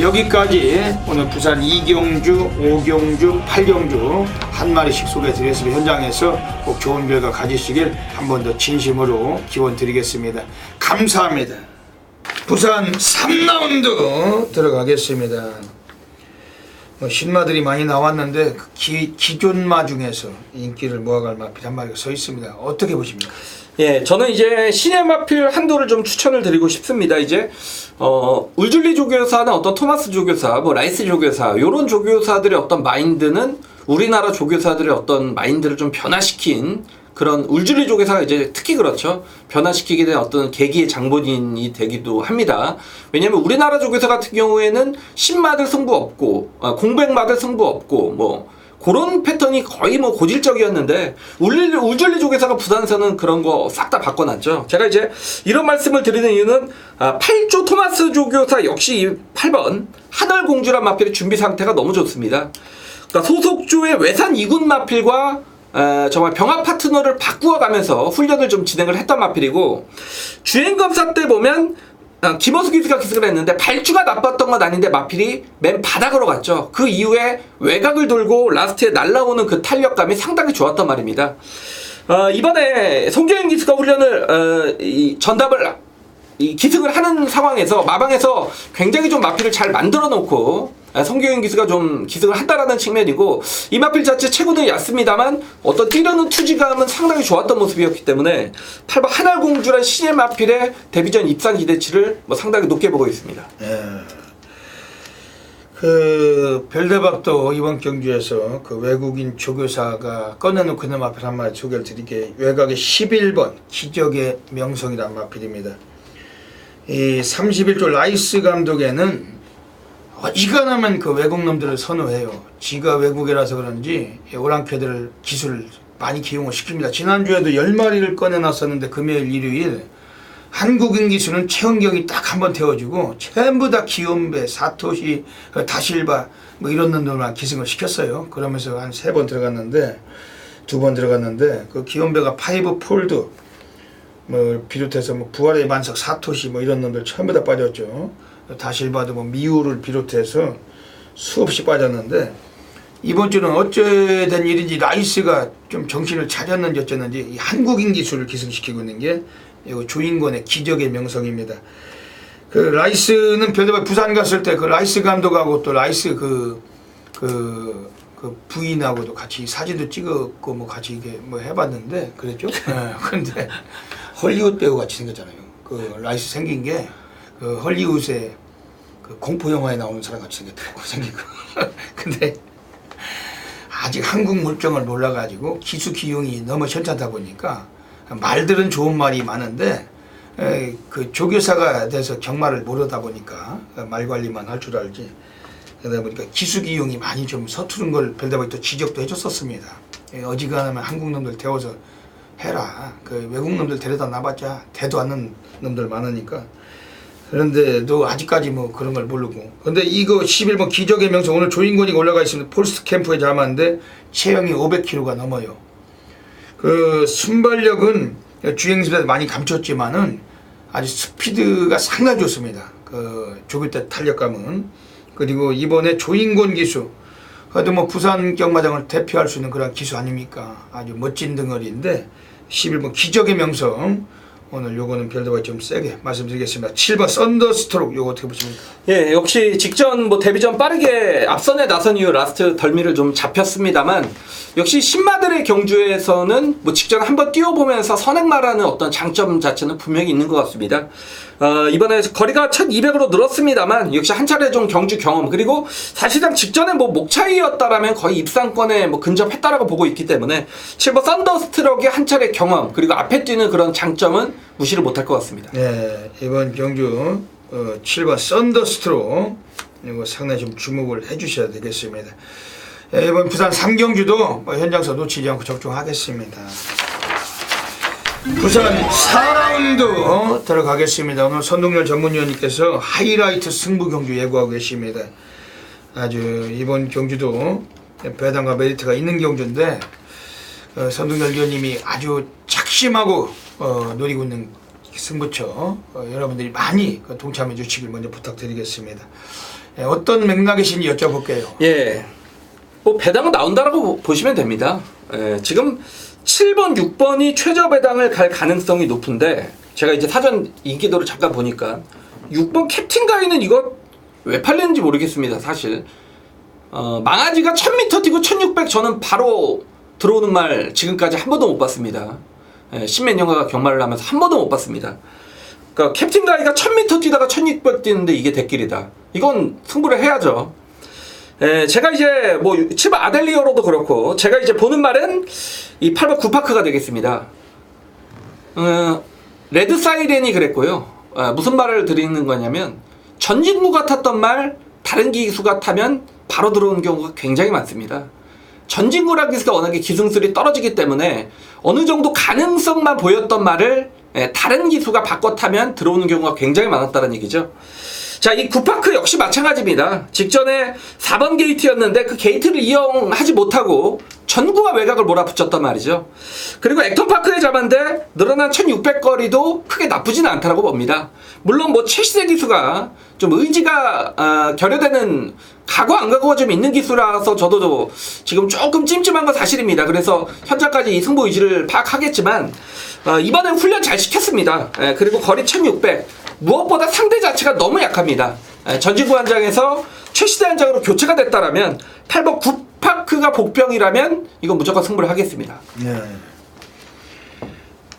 [SPEAKER 1] 여기까지 오늘 부산 이경주, 오경주, 팔경주 한 마리씩 소개해 드렸습니다. 현장에서 꼭 좋은 결과 가지시길 한 번 더 진심으로 기원 드리겠습니다. 감사합니다. 부산 3라운드 들어가겠습니다. 신마들이 많이 나왔는데 기존마 중에서 인기를 모아갈 마필 한 마리가 서 있습니다. 어떻게 보십니까?
[SPEAKER 3] 예, 저는 이제 신의 마필 한도를 좀 추천을 드리고 싶습니다. 이제 울줄리 조교사나 어떤 토마스 조교사, 뭐 라이스 조교사, 요런 조교사들의 어떤 마인드는 우리나라 조교사들의 어떤 마인드를 좀 변화시킨 그런 울줄리 조교사가 이제 특히 그렇죠. 변화시키게 된 어떤 계기의 장본인이 되기도 합니다. 왜냐면 우리나라 조교사 같은 경우에는 신마들 승부 없고 공백마들 승부 없고 뭐 그런 패턴이 거의 뭐 고질적이었는데 울줄리 조교사가 부산에서는 그런 거 싹 다 바꿔놨죠. 제가 이제 이런 말씀을 드리는 이유는 8조 토마스 조교사 역시 8번 하늘공주란 마필의 준비 상태가 너무 좋습니다. 그러니까 소속조의 외산 2군 마필과 정말 병합 파트너를 바꾸어가면서 훈련을 좀 진행을 했던 마필이고, 주행검사 때 보면 김어수 기수가 기승을 했는데 발주가 나빴던 건 아닌데 마필이 맨 바닥으로 갔죠. 그 이후에 외곽을 돌고 라스트에 날아오는 그 탄력감이 상당히 좋았단 말입니다. 이번에 송교영 기수가 훈련을 기승을 하는 상황에서 마방에서 굉장히 좀 마필을 잘 만들어 놓고 송교영 기수가 좀 기승을 한다라는 측면이고, 이 마필 자체 체구는 얕습니다만 어떤 뛰려는 투지감은 상당히 좋았던 모습이었기 때문에 8번 하늘공주란 신의 마필의 데뷔전 입상 기대치를 상당히 높게 보고 있습니다.
[SPEAKER 1] 예. 그 별대박도 이번 경주에서 그 외국인 조교사가 꺼내놓고 있는 마필 한 마리 소개를 드릴게요. 외곽의 11번 기적의 명성이란 마필입니다. 이 31조 라이스 감독에는 어지간하면 그 외국 놈들을 선호해요. 지가 외국이라서 그런지 오랑캐들 기술을 많이 기용을 시킵니다. 지난주에도 10마리를 꺼내놨었는데 금요일 일요일 한국인 기수는 최은경이 딱 한 번 태워주고 전부 다 기욤배, 사토시, 다실바 뭐 이런 놈들만 기승을 시켰어요. 그러면서 한 3번 들어갔는데 2번 들어갔는데 그 기욤배가 파이브 폴드 뭐 비롯해서 뭐 부활의 만석, 사토시 뭐 이런 놈들 전부 다 빠졌죠. 다실바도 뭐 미우를 비롯해서 수없이 빠졌는데 이번 주는 어쩌된 일인지 라이스가 좀 정신을 차렸는지 어쩌는지 이 한국인 기술을 기승시키고 있는 게 이거 조인권의 기적의 명성입니다. 그 라이스는 별대박 부산 갔을 때 그 라이스 감독하고 또 라이스 그 부인하고도 같이 사진도 찍었고 뭐 같이 이게 뭐 해봤는데 그랬죠. 근데 헐리우드 배우 같이 생겼잖아요. 그 라이스 생긴 게 그 헐리우드의 그 공포 영화에 나오는 사람 같이 생겼다고 생기고. 근데 아직 한국 물정을 몰라가지고 기수 기용이 너무 현찮다 보니까 말들은 좋은 말이 많은데 그 조교사가 돼서 경마를 모르다 보니까 말 관리만 할 줄 알지. 그러다 보니까 기수 기용이 많이 좀 서투른 걸 별다방이 또 지적도 해줬었습니다. 어지간하면 한국 놈들 태워서 해라. 그 외국 놈들 데려다 놔봤자 대도 않는 놈들 많으니까. 그런데도 아직까지 뭐 그런 걸 모르고. 근데 이거 11번 기적의 명성 오늘 조인권이 올라가 있습니다. 폴스트 캠프에 잡았는데 체형이 500kg가 넘어요. 그 순발력은 주행수에서 많이 감췄지만은 아주 스피드가 상당히 좋습니다. 그 조교 때 탄력감은. 그리고 이번에 조인권 기수. 그래도 뭐 부산 경마장을 대표할 수 있는 그런 기수 아닙니까? 아주 멋진 덩어리인데 11번 기적의 명성. 오늘 요거는 별도가 좀 세게 말씀드리겠습니다. 7번 썬더스트로크 요거 어떻게 보십니까?
[SPEAKER 3] 예, 역시 직전 뭐 데뷔전 빠르게 앞선에 나선 이후 라스트 덜미를 좀 잡혔습니다만 역시 신마들의 경주에서는 뭐 직전 한번 뛰어보면서 선행마라는 어떤 장점 자체는 분명히 있는 것 같습니다. 이번에 거리가 1200으로 늘었습니다만 역시 한 차례 좀 경주 경험, 그리고 사실상 직전에 뭐 목차이였다라면 거의 입상권에 뭐 근접했다라고 보고 있기 때문에 7번 썬더스트럭의 한 차례 경험, 그리고 앞에 뛰는 그런 장점은 무시를 못할 것 같습니다.
[SPEAKER 1] 네, 이번 경주 7번 썬더스트로 이거 상당히 좀 주목을 해주셔야 되겠습니다. 네, 이번 부산 3경주도 현장에서 놓치지 않고 적중하겠습니다. 부산 4라운드 들어가겠습니다. 오늘 선동열 전문위원님께서 하이라이트 승부 경주 예고하고 계십니다. 아주 이번 경주도 배당과 메리트가 있는 경주인데 선동열 위원님이 아주 작심하고 노리고 있는 승부처 여러분들이 많이 동참해 주시길 먼저 부탁드리겠습니다. 어떤 맥락이신지 여쭤볼게요.
[SPEAKER 3] 예, 뭐 배당은 나온다라고 보시면 됩니다. 예, 지금 7번, 6번이 최저 배당을 갈 가능성이 높은데 제가 이제 사전 인기도를 잠깐 보니까 6번 캡틴 가이는 이거 왜 팔리는지 모르겠습니다. 사실 망아지가 1000m 뛰고 1600 저는 바로 들어오는 말 지금까지 한 번도 못 봤습니다. 십몇 년간 경마를 하면서 한 번도 못 봤습니다. 그러니까 캡틴 가이가 1000m 뛰다가 1600 뛰는데 이게 대길이다. 이건 승부를 해야죠. 제가 이제 뭐 7번 아델리어로도 그렇고 제가 이제 보는 말은 이 8번 구파크가 되겠습니다. 레드 사이렌이 그랬고요. 무슨 말을 드리는 거냐면 전진구 같았던 말 다른 기수가 타면 바로 들어오는 경우가 굉장히 많습니다. 전진구란 기수가 워낙에 기승술이 떨어지기 때문에 어느 정도 가능성만 보였던 말을 다른 기수가 바꿔 타면 들어오는 경우가 굉장히 많았다는 얘기죠. 자, 이 구파크 역시 마찬가지입니다. 직전에 4번 게이트였는데 그 게이트를 이용하지 못하고 전구와 외곽을 몰아붙였단 말이죠. 그리고 액턴파크에 잡았는데 늘어난 1600거리도 크게 나쁘지는 않다라고 봅니다. 물론 뭐 최시대 기수가 좀 의지가 결여되는 가고 안 가고가 좀 있는 기수라서 저도 지금 조금 찜찜한 건 사실입니다. 그래서 현재까지 이 승부 의지를 파악하겠지만 이번엔 훈련 잘 시켰습니다. 그리고 거리 1600 무엇보다 상대 자체가 너무 약합니다. 전진구 한장에서 최시대 한장으로 교체가 됐다라면 8번 9파크가 복병이라면 이건 무조건 승부를 하겠습니다.
[SPEAKER 1] 네.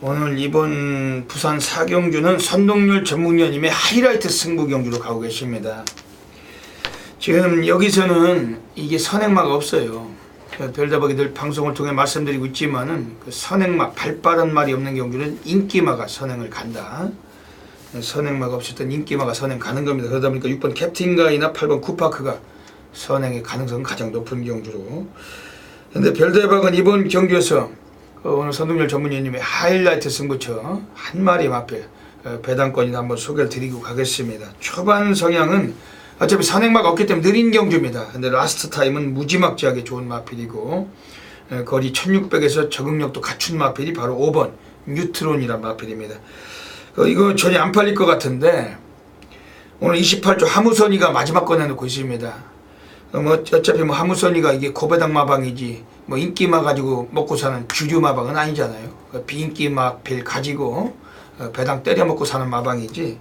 [SPEAKER 1] 오늘 이번 부산 4경주는 선동열 전문위원님의 하이라이트 승부 경주로 가고 계십니다. 지금 여기서는 이게 선행마가 없어요. 별다방이들 방송을 통해 말씀드리고 있지만은 그 선행마, 발빠른 말이 없는 경주는 인기마가 선행을 간다. 선행마가 없었던 인기마가 선행 가는 겁니다. 그러다 보니까 6번 캡틴가이나 8번 쿠파크가 선행의 가능성은 가장 높은 경주로. 근데 별대박은 이번 경주에서 오늘 선동열 전문위원님의 하이라이트 승부처 한 마리 마필 배당권이나 한번 소개를 드리고 가겠습니다. 초반 성향은 어차피 선행마가 없기 때문에 느린 경주입니다. 근데 라스트 타임은 무지막지하게 좋은 마필이고 거리 1600에서 적응력도 갖춘 마필이 바로 5번 뉴트론이란 마필입니다. 이거 전혀 안 팔릴 것 같은데 오늘 28조 하무선이가 마지막 꺼내놓고 있습니다. 어차피 하무선이가 이게 고배당 마방이지 뭐 인기마 가지고 먹고 사는 주류 마방은 아니잖아요. 비인기 마필 가지고 배당 때려 먹고 사는 마방이지.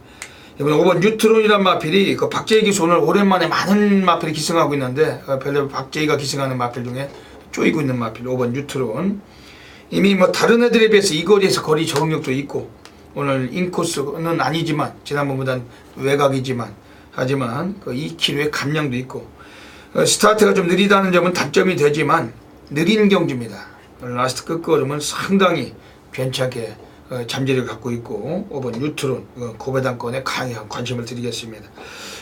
[SPEAKER 1] 이번 5번 뉴트론이란 마필이 그 박재희 기수 오늘 오랜만에 많은 마필이 기승하고 있는데 별로 박재희가 기승하는 마필 중에 쪼이고 있는 마필 5번 뉴트론. 이미 뭐 다른 애들에 비해서 이 거리에서 거리 적응력도 있고 오늘 인코스는 아니지만 지난번보다는 외곽이지만 하지만 그 2km의 감량도 있고 스타트가 좀 느리다는 점은 단점이 되지만 느린 경주입니다. 라스트 끝걸음은 상당히 괜찮게 잠재력을 갖고 있고 5번 뉴트론 고배당권에 강한 관심을 드리겠습니다.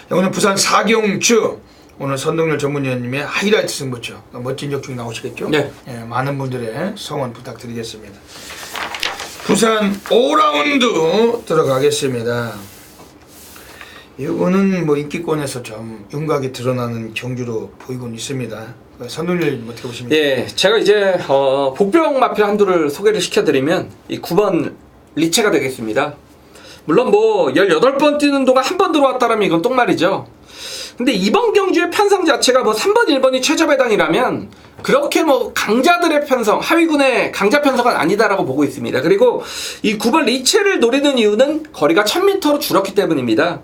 [SPEAKER 1] 오늘 부산 4경주 오늘 선동열 전문위원님의 하이라이트 승부처 멋진 적중 나오시겠죠?
[SPEAKER 3] 네.
[SPEAKER 1] 많은 분들의 성원 부탁드리겠습니다. 부산 5라운드 들어가겠습니다. 이거는 뭐 인기권에서 좀 윤곽이 드러나는 경주로 보이곤 있습니다. 선동열 어떻게 보십니까?
[SPEAKER 3] 예, 제가 이제 복병 마필 한두를 소개를 시켜드리면 이 9번 리체가 되겠습니다. 물론 뭐 18번 뛰는 동안 한 번 들어왔다라면 이건 똥말이죠. 근데 이번 경주의 편성 자체가 뭐 3번, 1번이 최저 배당이라면 그렇게 뭐 강자들의 편성, 하위군의 강자 편성은 아니다라고 보고 있습니다. 그리고 이 9번 리체를 노리는 이유는 거리가 1000m로 줄었기 때문입니다.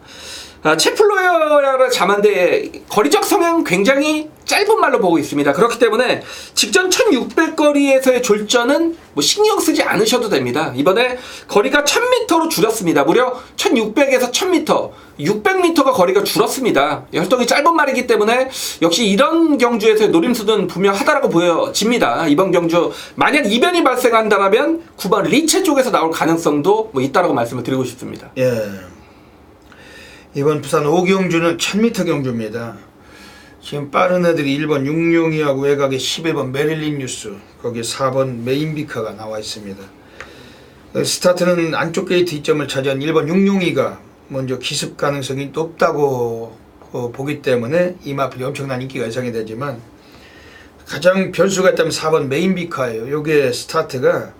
[SPEAKER 3] 채플로어를 잠한데 거리적 성향 굉장히 짧은 말로 보고 있습니다. 그렇기 때문에 직전 1600거리에서의 졸전은 뭐 신경 쓰지 않으셔도 됩니다. 이번에 거리가 1000m로 줄였습니다. 무려 1600에서 1000m, 600m가 거리가 줄었습니다. 혈통이 짧은 말이기 때문에 역시 이런 경주에서의 노림수는 분명하다라고 보여집니다. 이번 경주 만약 이변이 발생한다면 9번 리체 쪽에서 나올 가능성도 뭐 있다라고 말씀을 드리고 싶습니다.
[SPEAKER 1] 예. 이번 부산 5경주는 1000m 경주입니다. 지금 빠른 애들이 1번 육룡이하고 외곽에 11번 메릴린 뉴스, 거기에 4번 메인비카가 나와 있습니다. 스타트는 안쪽 게이트 이점을 차지한 1번 육룡이가 먼저 기습 가능성이 높다고 보기 때문에 이 마필이 엄청난 인기가 예상이 되지만 가장 변수가 있다면 4번 메인비카예요. 요게 스타트가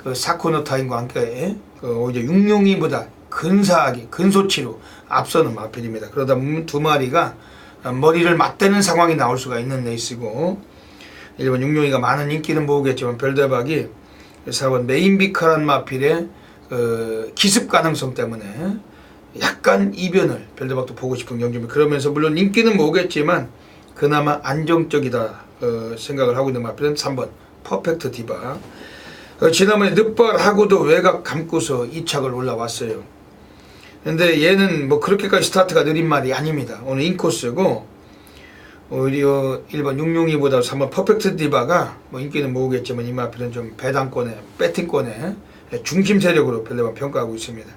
[SPEAKER 1] 그 사코너 타임과 함께 오히려 육룡이보다 근사하게 근소치로 앞서는 마필입니다. 그러다 보면 두 마리가 머리를 맞대는 상황이 나올 수가 있는 레이스고 1번 육룡이가 많은 인기는 모으겠지만 별대박이 4번 메인비카란 마필의 기습 가능성 때문에 약간 이변을 별대박도 보고 싶은 경주입니다. 그러면서 물론 인기는 모으겠지만 그나마 안정적이다 생각을 하고 있는 마필은 3번 퍼펙트 디바. 지난번에 늦발하고도 외곽 감고서 2착을 올라왔어요. 근데 얘는 뭐 그렇게까지 스타트가 느린 말이 아닙니다. 오늘 인코스고 오히려 1번 육룡이보다 3번 퍼펙트 디바가 뭐 인기는 모으겠지만 이 마필은 좀 배당권에 배팅권에 중심 세력으로 별대방 평가하고 있습니다.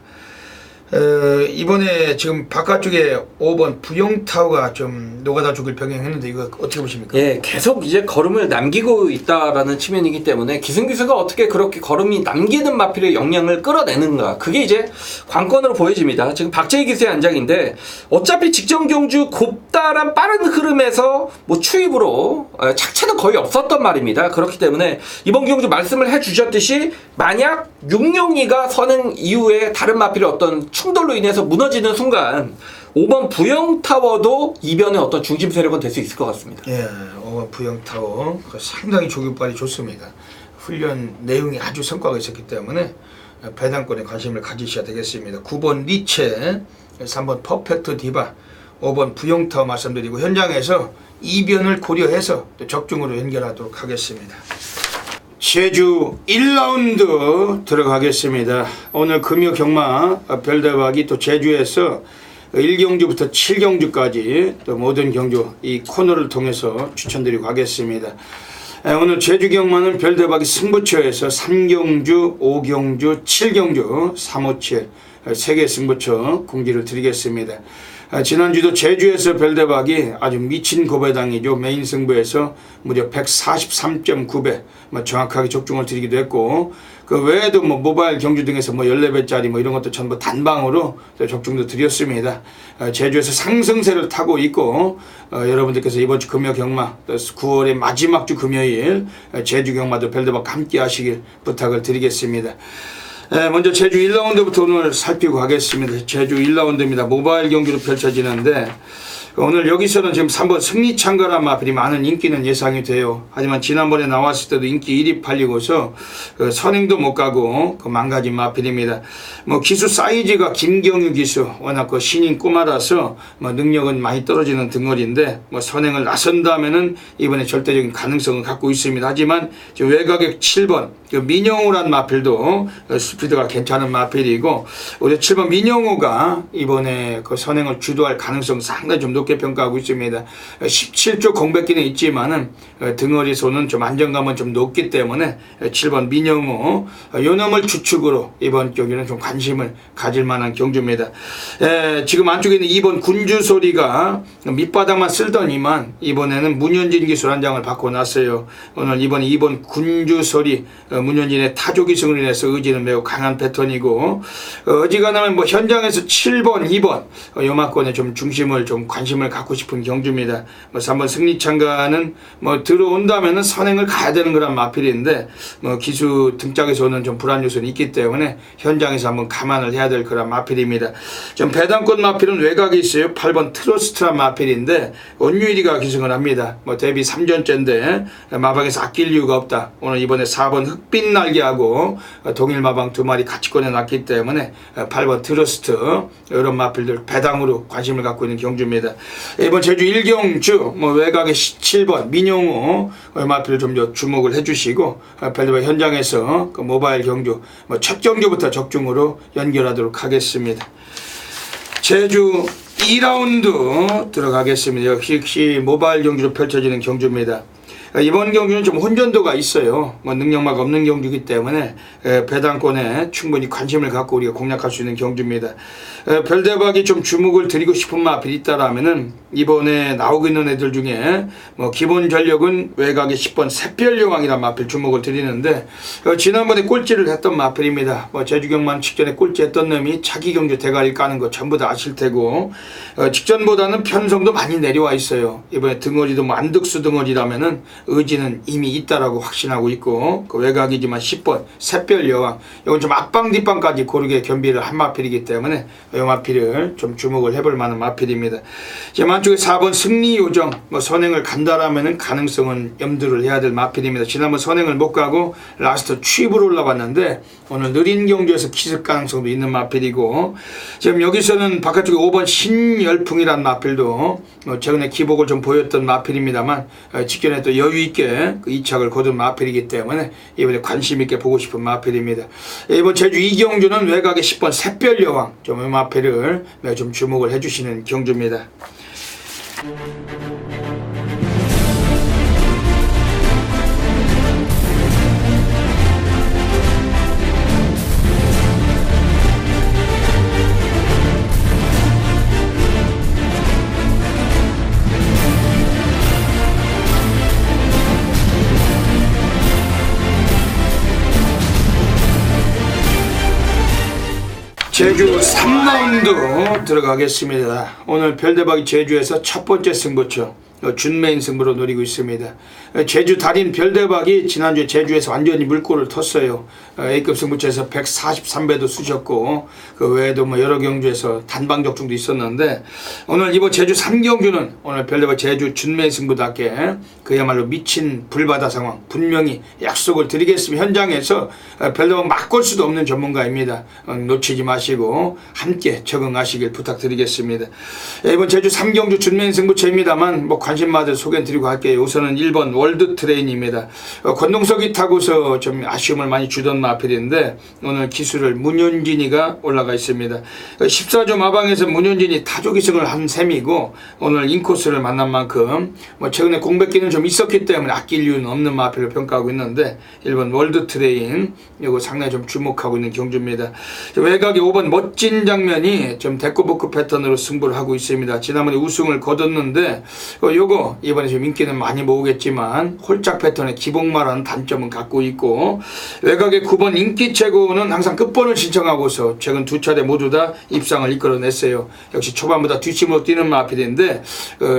[SPEAKER 1] 이번에 지금 바깥쪽에 5번 부영타오가 좀 노가다 죽을 병행했는데 이거 어떻게 보십니까?
[SPEAKER 3] 예, 계속 이제 걸음을 남기고 있다라는 측면이기 때문에 기승기수가 어떻게 그렇게 걸음이 남기는 마필의 역량을 끌어내는가, 그게 이제 관건으로 보여집니다. 지금 박재희 기수의 안장인데 어차피 직전 경주 곱다란 빠른 흐름에서 뭐 추입으로 착차는 거의 없었던 말입니다. 그렇기 때문에 이번 경주 말씀을 해주셨듯이 만약 662가 선행 이후에 다른 마필의 어떤 충돌로 인해서 무너지는 순간 5번 부영타워도 이변의 어떤 중심 세력은 될 수 있을 것 같습니다.
[SPEAKER 1] 예, 5번 부영타워 상당히 조교빨이 좋습니다. 훈련 내용이 아주 성과가 있었기 때문에 배당권에 관심을 가지셔야 되겠습니다. 9번 리체, 3번 퍼펙트 디바, 5번 부영타워 말씀드리고 현장에서 이변을 고려해서 또 적중으로 연결하도록 하겠습니다. 제주 1라운드 들어가겠습니다. 오늘 금요 경마 별대박이 또 제주에서 1경주부터 7경주까지 또 모든 경주 이 코너를 통해서 추천드리고 가겠습니다. 오늘 제주 경마는 별대박이 승부처에서 3경주, 5경주, 7경주, 357 3개 승부처 공지를 드리겠습니다. 지난주도 제주에서 별대박이 아주 미친 고배당이죠. 메인 승부에서 무려 143.9배 정확하게 적중을 드리기도 했고, 그 외에도 뭐 모바일 경주 등에서 뭐 14배짜리 뭐 이런 것도 전부 단방으로 적중도 드렸습니다. 제주에서 상승세를 타고 있고, 여러분들께서 이번 주 금요 경마 9월의 마지막 주 금요일 제주 경마도 별대박 함께 하시길 부탁을 드리겠습니다. 먼저 제주 1라운드부터 오늘 살피고 가겠습니다. 제주 1라운드입니다. 모바일 경기로 펼쳐지는데 오늘 여기서는 지금 3번 승리창가란 마필이 많은 인기는 예상이 돼요. 하지만 지난번에 나왔을 때도 인기 1위 팔리고서 선행도 못 가고 망가진 마필입니다. 뭐 기수 사이즈가 김경유 기수 워낙 그 신인 꼬마라서 뭐 능력은 많이 떨어지는 등거리인데 뭐 선행을 나선다면은 이번에 절대적인 가능성을 갖고 있습니다. 하지만 외곽의 7번 민영호란 마필도 스피드가 괜찮은 마필이고, 우리 7번 민영호가 이번에 그 선행을 주도할 가능성 상당히 좀 높게 평가하고 있습니다. 17조 공백기는 있지만은 등어리 손은 좀 안정감은 좀 높기 때문에 7번 민영호 요놈을 주축으로 이번 경기는 좀 관심을 가질 만한 경주입니다. 지금 안쪽에 있는 2번 군주소리가 밑바닥만 쓸더니만 이번에는 문현진 기술 한 장을 바꿔놨어요. 오늘 이번 2번 군주소리 문현진의 타조기승으로 인해서 의지는 매우 강한 패턴이고, 어지간하면 뭐 현장에서 7번, 2번 요마권에 좀 중심을 좀 관심을 갖고 싶은 경주입니다. 뭐 3번 승리창가는 뭐 들어온다면은 선행을 가야 되는 거란 마필인데 뭐 기수 등짝에서는 좀 불안 요소는 있기 때문에 현장에서 한번 감안을 해야 될 거란 마필입니다. 좀 배당권 마필은 외곽에 있어요. 8번 트러스트란 마필인데 온유일이가 기승을 합니다. 뭐 데뷔 3전째인데 마방에서 아낄 이유가 없다. 오늘 이번에 4번 흑빛 날개하고 동일 마방 2마리 같이 꺼내놨기 때문에 8번 트러스트 이런 마필들 배당으로 관심을 갖고 있는 경주입니다. 이번 제주 1경주 뭐 외곽의 7번 민영호 마필을 좀 더 주목을 해주시고 별도의 현장에서 그 모바일 경주 뭐 첫 경주부터 적중으로 연결하도록 하겠습니다. 제주 2라운드 들어가겠습니다. 역시 모바일 경주로 펼쳐지는 경주입니다. 이번 경주는 좀 혼전도가 있어요. 뭐 능력막 없는 경주이기 때문에 배당권에 충분히 관심을 갖고 우리가 공략할 수 있는 경주입니다. 별대박이 좀 주목을 드리고 싶은 마필이 있다라면은 이번에 나오고 있는 애들 중에 뭐 기본 전력은 외곽의 10번 샛별여왕이라는 마필 주목을 드리는데 지난번에 꼴찌를 했던 마필입니다. 뭐 제주경만 직전에 꼴찌했던 놈이 차기 경주 대가리 까는 거 전부 다 아실 테고, 직전보다는 편성도 많이 내려와 있어요. 이번에 등어리도 뭐 안득수 등어리라면은 의지는 이미 있다라고 확신하고 있고, 그 외곽이지만 10번 샛별여왕 이건 좀 앞방 뒷방까지 고르게 겸비를 한 마필이기 때문에 이 마필을 좀 주목을 해볼 만한 마필입니다. 지금 한쪽에 4번 승리요정 뭐 선행을 간다라면은 가능성은 염두를 해야 될 마필입니다. 지난번 선행을 못 가고 라스트 취입으로 올라왔는데 오늘 느린 경주에서 기습 가능성도 있는 마필이고, 지금 여기서는 바깥쪽에 5번 신열풍이라는 마필도 최근에 기복을 좀 보였던 마필입니다만 직전에 또 여유있게 그 이착을 거둔 마필이기 때문에 이번에 관심있게 보고 싶은 마필입니다. 이번 제주 2경주는 외곽의 10번 샛별여왕 좀 이 마필을 좀 주목을 해주시는 경주입니다. 제주 3라운드 들어가겠습니다. 오늘 별대박이 제주에서 첫 번째 승부처 준메인 승부로 노리고 있습니다. 제주 달인 별대박이 지난주에 제주에서 완전히 물꼬를 텄어요. A급 승부처에서 143배도 쑤셨고 그 외에도 뭐 여러 경주에서 단방 적중도 있었는데 오늘 이번 제주 3경주는 오늘 별대박 제주 준메인 승부답게 그야말로 미친 불바다 상황 분명히 약속을 드리겠습니다. 현장에서 별대박 막걸 수도 없는 전문가입니다. 놓치지 마시고 함께 적응하시길 부탁드리겠습니다. 이번 제주 3경주 준메인 승부처입니다만 뭐 관심마들 소개드리고 할게요. 우선은 1번 월드 트레인입니다. 권동석이 타고서 좀 아쉬움을 많이 주던 마필인데 오늘 기술을 문현진이가 올라가 있습니다. 14조 마방에서 문현진이 타조기승을 한 셈이고 오늘 인코스를 만난 만큼 뭐 최근에 공백기는 좀 있었기 때문에 아낄 이유는 없는 마필로 평가하고 있는데 1번 월드 트레인 이거 상당히 좀 주목하고 있는 경주입니다. 외곽에 5번 멋진 장면이 좀 데코보크 패턴으로 승부를 하고 있습니다. 지난번에 우승을 거뒀는데 요거 이번에 좀 인기는 많이 모으겠지만 홀짝 패턴의 기복마라는 단점은 갖고 있고 외곽의 9번 인기 최고는 항상 끝번을 신청하고서 최근 두 차례 모두 다 입상을 이끌어냈어요. 역시 초반보다 뒷심으로 뛰는 마필인데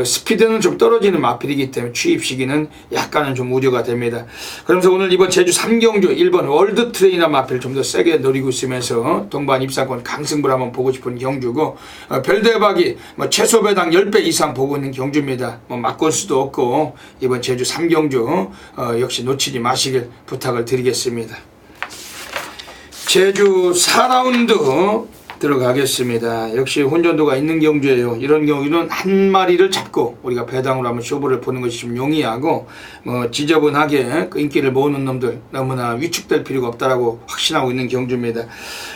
[SPEAKER 1] 스피드는 좀 떨어지는 마필이기 때문에 취입 시기는 약간은 좀 우려가 됩니다. 그러면서 오늘 이번 제주 3경주 1번 월드 트레이너 마필 좀 더 세게 노리고 있으면서 동반 입상권 강승부를 한번 보고 싶은 경주고 별대박이 뭐 최소 배당 10배 이상 보고 있는 경주입니다. 뭐 막걸 수도 없고 이번 제주 3경주 역시 놓치지 마시길 부탁을 드리겠습니다. 제주 4라운드 들어가겠습니다. 역시 혼전도가 있는 경주예요. 이런 경우는 한 마리를 잡고 우리가 배당으로 한번 쇼부를 보는 것이 좀 용이하고 뭐 지저분하게 그 인기를 모으는 놈들 너무나 위축될 필요가 없다라고 확신하고 있는 경주입니다.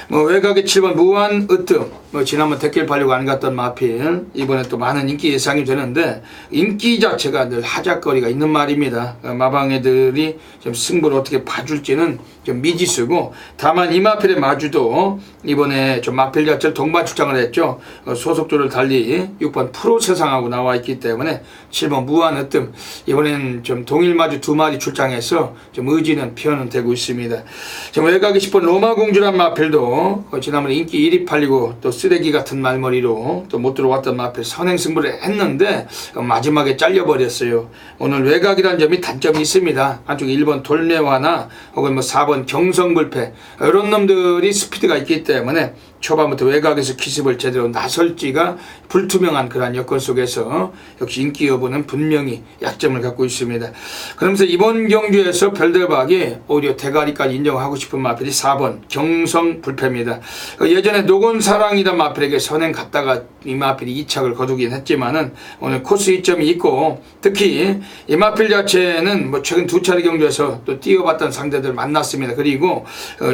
[SPEAKER 1] 뭐 외곽의 7번 무한 으뜸 뭐 지난번 댓글 팔려고 안 갔던 마필 이번에 또 많은 인기 예상이 되는데 인기 자체가 늘 하작거리가 있는 말입니다. 마방애들이 좀 승부를 어떻게 봐줄지는 좀 미지수고 다만 이 마필의 마주도 이번에 좀 마필 자체를 동반 출장을 했죠. 소속조를 달리 6번 프로 세상하고 나와 있기 때문에 7번 무한 으뜸 이번엔 좀 동일 마주 두 마리 출장해서 좀 의지는 표현은 되고 있습니다. 지금 외곽의 10번 로마공주란 마필도 지난번에 인기 1위 팔리고 또 쓰레기 같은 말머리로 또 못 들어왔던 마필 선행승부를 했는데 마지막에 잘려버렸어요. 오늘 외곽이라는 점이 단점이 있습니다. 한쪽에 1번 돌매화나 혹은 뭐 4번 경성불패 이런 놈들이 스피드가 있기 때문에 초반부터 외곽에서 기습을 제대로 나설지가 불투명한 그런 여건 속에서 역시 인기 여부는 분명히 약점을 갖고 있습니다. 그러면서 이번 경주에서 별대박이 오히려 대가리까지 인정하고 싶은 마필이 4번 경성불패입니다. 예전에 노건사랑이던 마필에게 선행 갔다가 이 마필이 2착을 거두긴 했지만은 오늘 코스 이점이 있고 특히 이 마필 자체는 뭐 최근 두 차례 경주에서 또 뛰어봤던 상대들 만났습니다. 그리고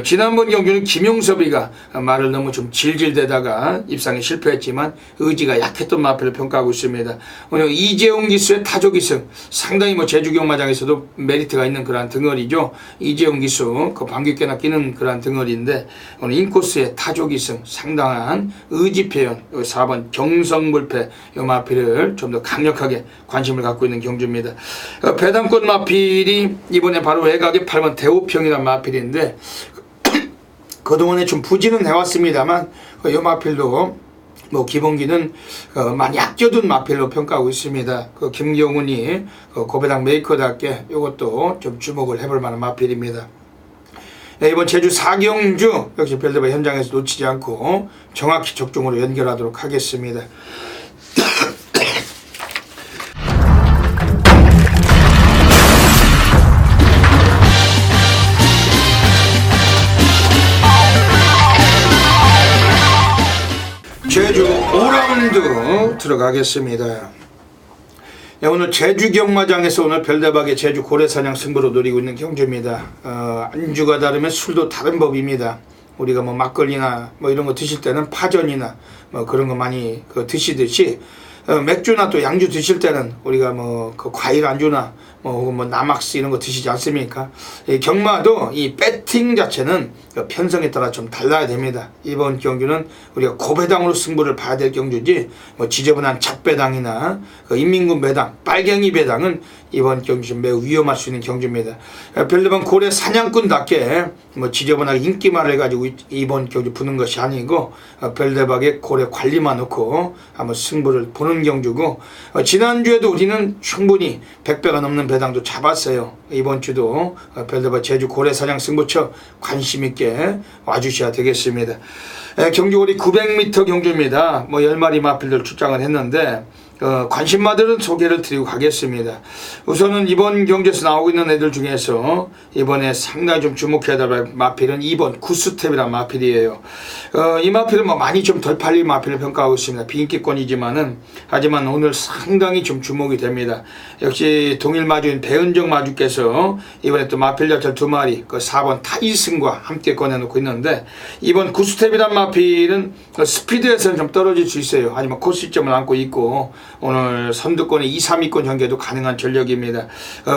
[SPEAKER 1] 지난번 경주는 김용섭이가 말을 너무 좀 질질대다가 입상에 실패했지만 의지가 약했던 마필을 평가하고 있습니다. 오늘 이재용 기수의 타조 기승 상당히 뭐 제주 경마장에서도 메리트가 있는 그러한 등어리죠. 이재용 기수 그 방귀깨나 끼는 그러한 등어리인데 오늘 인코스의 타조 기승 상당한 의지 표현 4번 경성불패 이 마필을 좀 더 강력하게 관심을 갖고 있는 경주입니다. 배당권 마필이 이번에 바로 외곽의 8번 대우평이라는 마필인데 그동안에 좀 부진은 해왔습니다만 이 마필도 뭐 기본기는 많이 아껴둔 마필로 평가하고 있습니다. 그 김경훈이 고배당 메이커답게 이것도 좀 주목을 해볼 만한 마필입니다. 네, 이번 제주 4경주 역시 별대박 현장에서 놓치지 않고 정확히 적중으로 연결하도록 하겠습니다. 제주 5라운드 들어가겠습니다. 네, 오늘 제주 경마장에서 오늘 별대박의 제주 고래사냥 승부로 노리고 있는 경주입니다. 안주가 다르면 술도 다른 법입니다. 우리가 뭐 막걸리나 뭐 이런 거 드실 때는 파전이나 뭐 그런 거 많이 드시듯이 맥주나 또 양주 드실 때는 우리가 뭐 그 과일 안주나 뭐 나막스 이런 거 드시지 않습니까? 이 경마도 이 배팅 자체는 그 편성에 따라 좀 달라야 됩니다. 이번 경주는 우리가 고배당으로 승부를 봐야 될 경주지 뭐 지저분한 잡배당이나 그 인민군 배당, 빨갱이 배당은 이번 경주 좀 매우 위험할 수 있는 경주입니다. 별다방 고래 사냥꾼답게 뭐 지저분하게 인기말을 가지고 이번 경주 부는 것이 아니고 별대박의 고래 관리만 놓고 한번 승부를 보는 경주고, 지난주에도 우리는 충분히 100배가 넘는 배당도 잡았어요. 이번 주도 별대박 제주 고래 사냥 승부처 관심 있게 와주셔야 되겠습니다. 경주거리 900m 경주입니다. 뭐 10마리 마필들 출장을 했는데 관심마들은 소개를 드리고 가겠습니다. 우선은 이번 경주에서 나오고 있는 애들 중에서 이번에 상당히 좀 주목해야 될 마필은 2번 구스텝이라는 마필이에요. 이 마필은 뭐 많이 좀 덜 팔린 마필을 평가하고 있습니다. 비인기권이지만은 하지만 오늘 상당히 좀 주목이 됩니다. 역시 동일 마주인 배은정 마주께서 이번에 또 마필 자철 2마리 그 4번 타이슨과 함께 꺼내놓고 있는데, 이번 구스텝이란 마필은 스피드에서는 좀 떨어질 수 있어요. 하지만 코스점을 안고 있고 오늘 선두권의 2, 3위권 전개도 가능한 전력입니다.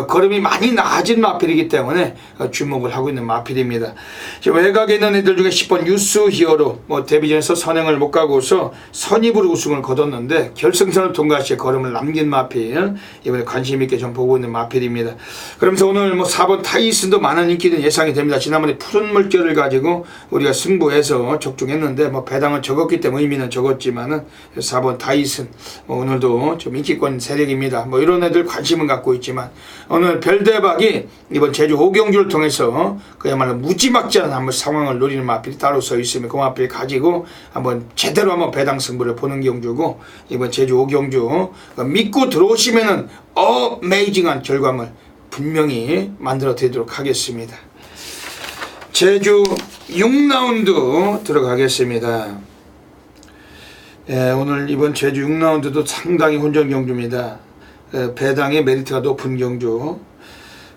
[SPEAKER 1] 걸음이 많이 낮은 마필이기 때문에 주목을 하고 있는 마필입니다. 지금 외곽에 있는 애들 중에 10번 유스 히어로 뭐 데뷔전에서 선행을 못 가고서 선입으로 우승을 거뒀는데 결승선을 통과 시에 걸음을 남긴 마필, 이번에 관심 있게 좀 보고 있는 마필입니다. 그러면서 오늘 뭐 4번 타이슨도 많은 인기는 예상이 됩니다. 지난번에 푸른 물결을 가지고 우리가 승부해서 적중했는데 뭐 배당은 적었기 때문에 의미는 적었지만은 4번 타이슨 오늘도 좀 인기권 세력입니다. 뭐 이런 애들 관심은 갖고 있지만 오늘 별대박이 이번 제주 5경주를 통해서 그야말로 무지막지한 한번 상황을 노리는 마필이 따로 서 있으면 그 마필 가지고 한번 제대로 한번 배당 승부를 보는 경주고, 이번 제주 5경주 믿고 들어오시면은 어메이징한 결과물 분명히 만들어 드리도록 하겠습니다. 제주 6라운드 들어가겠습니다. 오늘 이번 제주 6라운드도 상당히 혼전 경주입니다. 배당의 메리트가 높은 경주.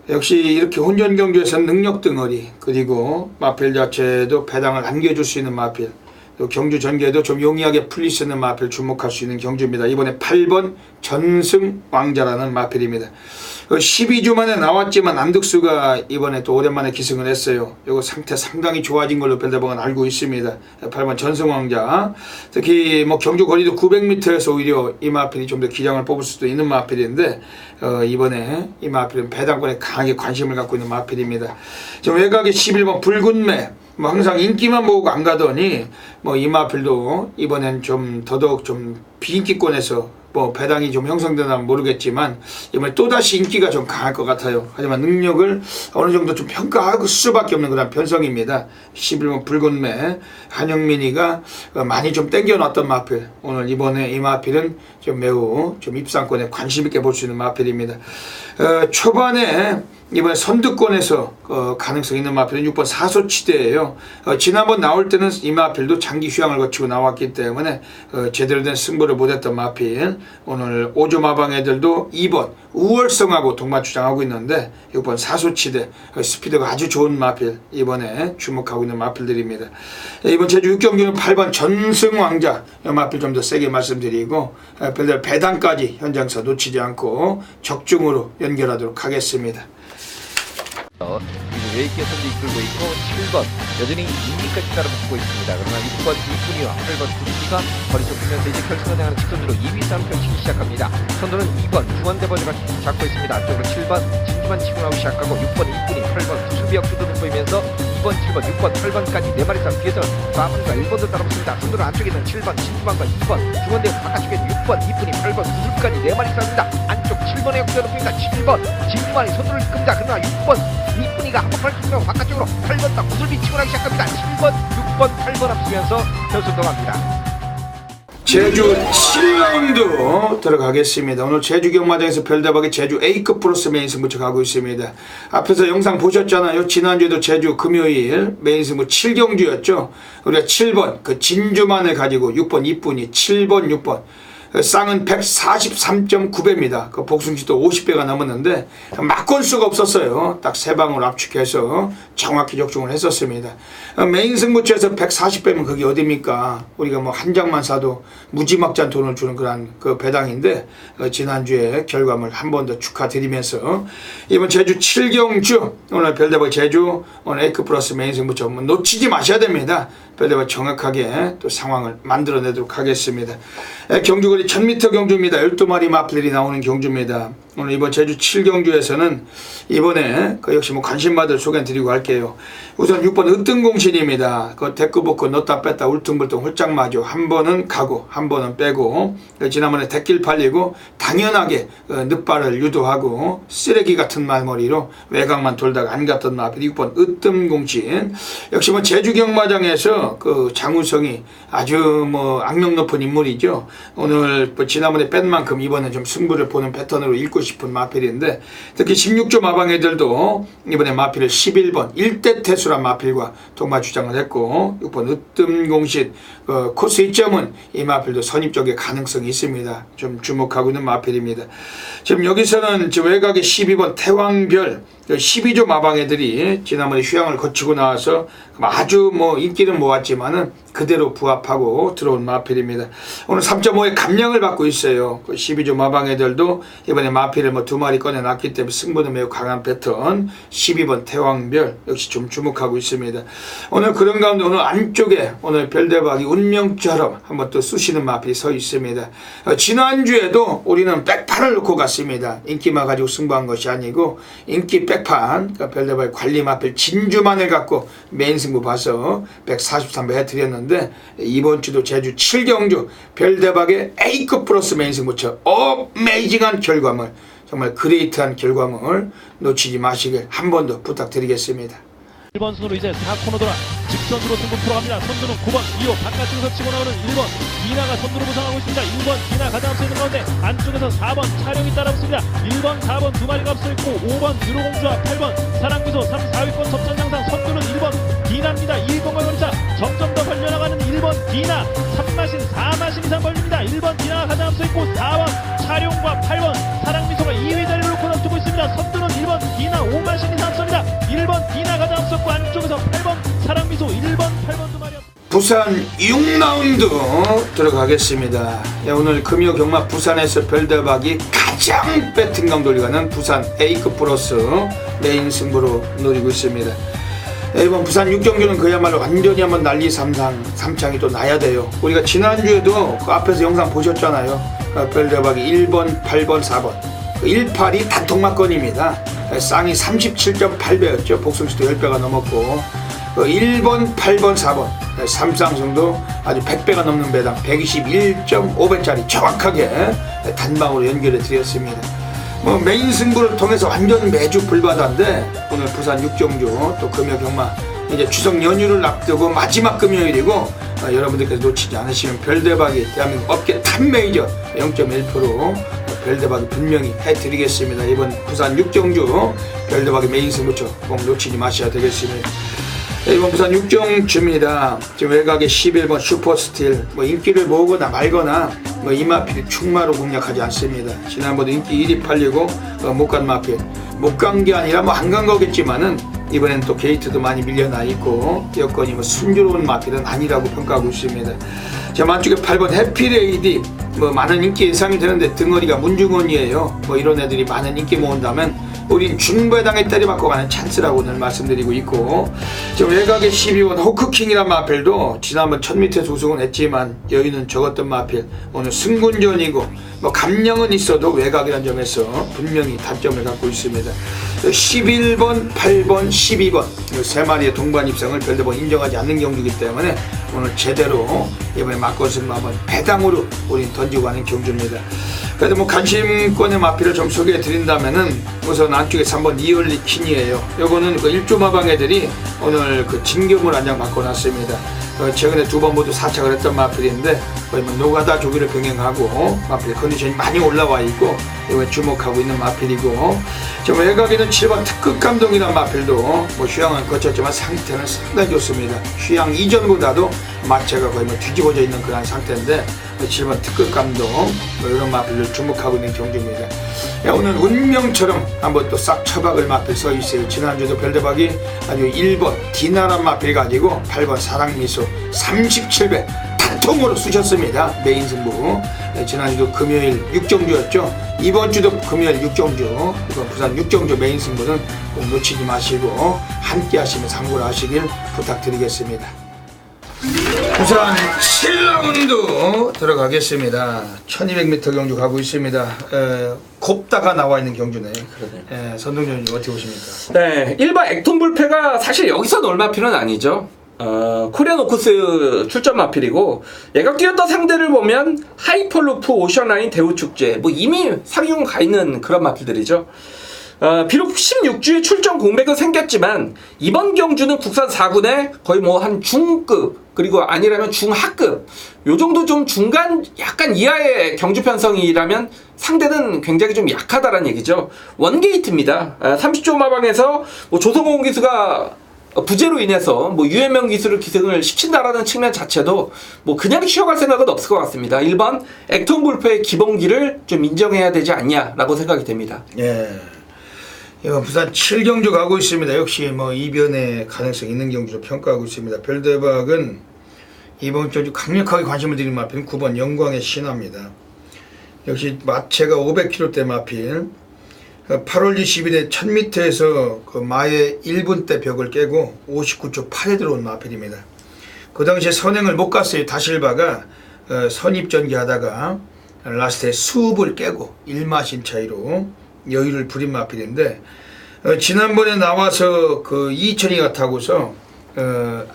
[SPEAKER 1] 역시 이렇게 혼전 경주에서는 능력 덩어리, 그리고 마필 자체도 배당을 안겨줄 수 있는 마필, 또 경주 전개도 좀 용이하게 풀릴 수 있는 마필 주목할 수 있는 경주입니다. 이번에 8번 전승왕자라는 마필입니다. 12주 만에 나왔지만 안득수가 이번에 또 오랜만에 기승을 했어요. 이거 상태 상당히 좋아진 걸로 별대방은 알고 있습니다. 8번 전승왕자, 특히 뭐 경주 거리도 900m에서 오히려 이 마필이 좀 더 기량을 뽑을 수도 있는 마필인데 이번에 이 마필은 배당권에 강하게 관심을 갖고 있는 마필입니다. 지금 외곽에 11번 붉은매, 뭐 항상 인기만 모으고 안 가더니 뭐 이 마필도 이번엔 좀 더더욱 좀 비인기권에서 뭐 배당이 좀 형성되나 모르겠지만 이번에 또다시 인기가 좀 강할 것 같아요. 하지만 능력을 어느 정도 좀 평가할 수밖에 없는 그런 편성입니다. 11번 붉은매 한영민이가 많이 좀 땡겨놨던 마필, 오늘 이번에 이 마필은 좀 매우 좀 입상권에 관심 있게 볼 수 있는 마필입니다. 초반에 이번에 선두권에서 가능성 있는 마필은 6번 사소치대예요. 지난번 나올 때는 이 마필도 장기 휴양을 거치고 나왔기 때문에 제대로 된 승부를 못했던 마필, 오늘 5조 마방 애들도 2번 우월성하고 동반주장하고 있는데 6번 사소치대 스피드가 아주 좋은 마필, 이번에 주목하고 있는 마필들입니다. 이번 제주 6경기는 8번 전승왕자 이 마필 좀 더 세게 말씀드리고 별들 배당까지 현장에서 놓치지 않고 적중으로 연결하도록 하겠습니다.
[SPEAKER 2] 그리고 외있게 선두 이끌고 있고 7번 여전히 2위까지 따라붙고 있습니다. 그러나 6번 이쁜이와 8번 두루미가 거리 좁히면서 이제 결승을 향하는 직선으로 2위 싸움 펼치기 시작합니다. 선두는 2번 중원대버즈가 잡고 있습니다. 앞쪽으로 7번 진주만 치고 나오기 시작하고 6번 이쁜이, 8번 두수비 역수도 보이면서 2번, 7번, 6번, 8번까지 4마리 싸움, 뒤에서 4번과 1번도 따라붙습니다. 선두는 안쪽에 있는 7번 진주만과 2번, 중원대 바깥쪽에 있는 6번 이쁜이, 8번 두수비까지 4마리 싸웁니다. 안쪽 7번의 역수가 높습니다. 7번 진주만이 선두를 이끕니다. 그러나 6번 이쁜이가 한번 펼치고 바깥쪽으로 8번과 구슬비 치고 나기 시작합니다. 7번, 6번, 8번 앞서면서 결승 동합니다.
[SPEAKER 1] 제주 7라운드 들어가겠습니다. 오늘 제주 경마장에서 별대박의 제주 A급 플러스 메인 승부처 가고 있습니다. 앞에서 영상 보셨잖아요. 지난주에도 제주 금요일 메인 승부 7경주였죠. 우리가 7번 그 진주만을 가지고 6번 이쁜이, 7번 6번 쌍은 143.9배입니다. 그 복숭지도 50배가 넘었는데 막걸 수가 없었어요. 딱 세 방울 압축해서 정확히 적중을 했었습니다. 메인 승부처에서 140배면 그게 어딥니까? 우리가 뭐 한 장만 사도 무지막지한 돈을 주는 그런 그 배당인데 지난주에 결과물 한 번 더 축하드리면서 이번 제주 7경주 오늘 별대박 제주 오늘 에이크 플러스 메인 승부처 놓치지 마셔야 됩니다. 별대박 정확하게 또 상황을 만들어내도록 하겠습니다. 경주거리 1000m 경주입니다. 12마리 마필들이 나오는 경주입니다. 오늘 이번 제주 7경주에서는 이번에 그 역시 뭐 관심받을 소개해드리고 할게요. 우선 6번 으뜸공신입니다. 그 데크보크 넣다 뺐다 울퉁불퉁 홀짝 마죠. 한 번은 가고 한 번은 빼고 지난번에 데길 팔리고 당연하게 늦발을 유도하고 쓰레기 같은 말머리로 외곽만 돌다가 안 갔던 마필 6번 으뜸공신. 역시 뭐 제주 경마장에서 그 장우성이 아주 뭐 악명 높은 인물이죠. 오늘 뭐 지난번에 뺀 만큼 이번에 좀 승부를 보는 패턴으로 읽고 싶은 마필인데 특히 16조 마방 애들도 이번에 마필을 11번 1대 태수란 마필과 동마 주장을 했고 6번 으뜸공신 코스 2점은 이 마필도 선입 쪽에 가능성이 있습니다. 좀 주목하고 있는 마필입니다. 지금 여기서는 지금 외곽에 12번 태왕별 12조 마방 애들이 지난번에 휴양을 거치고 나와서 아주 뭐 인기는 모았지만은 그대로 부합하고 들어온 마필입니다. 오늘 3.5의 감량을 받고 있어요. 그 12조 마방 애들도 이번에 마필을 뭐 2마리 꺼내놨기 때문에 승부는 매우 강한 패턴 12번 태왕별 역시 좀 주목하고 있습니다. 오늘 그런 가운데 오늘 안쪽에 오늘 별대박이 운명처럼 한번 또 쑤시는 마필이 서 있습니다. 지난주에도 우리는 백판을 놓고 갔습니다. 인기만 가지고 승부한 것이 아니고 인기 백판 그러니까 별대박의 관리 마필 진주만을 갖고 메인 승부 봐서 143배 해드렸는데 이번 주도 제주 7경주 별대박의 A급 플러스 메인 승부처 어메이징한 결과물 정말 그레이트한 결과물 놓치지 마시길 한 번 더 부탁드리겠습니다.
[SPEAKER 4] 1번 순으로 이제 4코너 돌아 직선으로 승부 풀어갑니다. 선두는 9번 2호 바깥쪽에서 치고 나오는 1번 이나가 선두로 부상하고 있습니다. 1번 이나 가장 앞서 있는 가운데 안쪽에서 4번 차량이 따라붙습니다. 1번 4번 두 마리가 앞서 있고 5번 드로공주와 8번 사랑미소 3, 4위권 접전장상 선두는 1번 디나입니다. 2위권과 걸차 점점 더 벌려나가는 1번 디나 3마신 4마신 이상 벌립니다. 1번 디나가 가장 앞서 있고 4번 차룡과 8번 사랑미소가 2위 자리를 놓고 놔두고 있습니다. 선두는 1번 디나 5마신 이상 앞섭니다. 1번 디나 가장 앞섰고 안쪽에서 8번 사랑미소 1번 8번 두 마리
[SPEAKER 1] 부산 6라운드 들어가겠습니다. 오늘 금요 경마 부산에서 별대박이 가장 배팅 강도를 가는 부산 A급 플러스 메인 승부로 노리고 있습니다. 이번 부산 6경주는 그야말로 완전히 한번 난리 삼창이 또 나야 돼요. 우리가 지난주에도 그 앞에서 영상 보셨잖아요. 별대박이 1번, 8번, 4번 18이 단통막건입니다. 쌍이 37.8배였죠. 복숭지도 10배가 넘었고 1번, 8번, 4번 3쌍승도 아주 100배가 넘는 배당 121.5배짜리 정확하게 단방으로 연결해 드렸습니다. 뭐 메인 승부를 통해서 완전 매주 불바다인데 오늘 부산 6경주 또 금요 경마 이제 추석 연휴를 앞두고 마지막 금요일이고 여러분들께서 놓치지 않으시면 별대박이 대한민국 업계 탑 메이저 0.1% 별대박이 분명히 해드리겠습니다. 이번 부산 6경주 별대박의 메인 승부처 꼭 놓치지 마셔야 되겠습니다. 이번 부산 6경주입니다. 지금 외곽에 11번 슈퍼스틸 뭐 인기를 모으거나 말거나 뭐 이 마필이 충마로 공략하지 않습니다. 지난번에 인기 1위 팔리고 못 간 마필 못 간 게 아니라 뭐 안 간 거겠지만은 이번엔 또 게이트도 많이 밀려나 있고 여건이 뭐 순조로운 마필은 아니라고 평가하고 있습니다. 제 만쪽에 8번 해피레이디 뭐 많은 인기 예상이 되는데 등어리가 문중원이에요. 뭐 이런 애들이 많은 인기 모은다면 우린 중배당에 때려맞고 가는 찬스라고 오늘 말씀드리고 있고 지금 외곽에 12번 호크킹이란 마필도 지난번 1000m에서 우승은 했지만 여유는 적었던 마필 오늘 승군전이고 뭐 감량은 있어도 외곽이라는 점에서 분명히 단점을 갖고 있습니다. 11번, 8번, 12번 세 마리의 동반 입성을 별대번 인정하지 않는 경주이기 때문에 오늘 제대로 이번에 막것을 한번 배당으로 우린 던지고 가는 경주입니다. 그래도 뭐 관심권의 마필을 좀 소개해 드린다면은 우선 안쪽에 3번 이얼리 킨이에요. 요거는 그 1조 마방 애들이 오늘 그 진경을 한 장 바꿔놨습니다. 최근에 두 번 모두 사착을 했던 마필인데 거의 뭐 노가다 조기를 병행하고 마필 컨디션이 많이 올라와 있고 이번에 주목하고 있는 마필이고 지금 외곽에는 7번 특급 감동이라는 마필도 뭐 휴양은 거쳤지만 상태는 상당히 좋습니다. 휴양 이전보다도 마체가 거의 뭐 뒤집어져 있는 그런 상태인데 7번 특급 감동 뭐 이런 마필을 주목하고 있는 경주입니다. 오늘 운명처럼 한번 또 싹 처박을 마필 서 있어요. 지난주도 별대박이 아주 1번 디나란 마필 가지고 8번 사랑미소 37배 단통으로 쑤셨습니다. 메인 승부. 지난주도 금요일 육정주였죠. 이번 주도 금요일 육정주, 이번 부산 육정주 메인 승부는 꼭 놓치지 마시고 함께 하시면 참고를 하시길 부탁드리겠습니다. 부산 7라운드 들어가겠습니다. 1200m 경주 가고 있습니다. 곱다가 나와 있는 경주네. 선동준 어떻게 보십니까?
[SPEAKER 3] 네, 1번 액톤 불패가 사실 여기서 놀 마필은 아니죠. 코리안 오쿠스 출전 마필이고 얘가 뛰었던 상대를 보면 하이퍼루프, 오션라인, 대우축제 뭐 이미 상위권 가 있는 그런 마필들이죠. 비록 16주에 출전 공백은 생겼지만 이번 경주는 국산 4군에 거의 뭐 한 중급 그리고 아니라면 중하급 요 정도 좀 중간 약간 이하의 경주 편성이라면 상대는 굉장히 좀 약하다라는 얘기죠. 원게이트입니다. 30조 마방에서 뭐 조성호 기수가 부재로 인해서 뭐 유해명 기술을 기승을 시킨다라는 측면 자체도 뭐 그냥 쉬어갈 생각은 없을 것 같습니다. 1번 액톤 불패의 기본기를 좀 인정해야 되지 않냐라고 생각이 됩니다.
[SPEAKER 1] 예. 이거 부산 7경주 가고 있습니다. 역시 뭐 이변의 가능성 있는 경주로 평가하고 있습니다. 별대박은 이번 주 강력하게 관심을 드리는 마필은 9번 영광의 신화입니다. 역시 마체가 500kg대 마필. 8월 20일에 1000m에서 그 마의 1분대 벽을 깨고 59초 8에 들어온 마필입니다. 그 당시에 선행을 못 갔어요. 다실바가 선입전개하다가 라스트에 수업을 깨고 1마신 차이로 여유를 부린 마필인데 지난번에 나와서 그 2000이가 타고서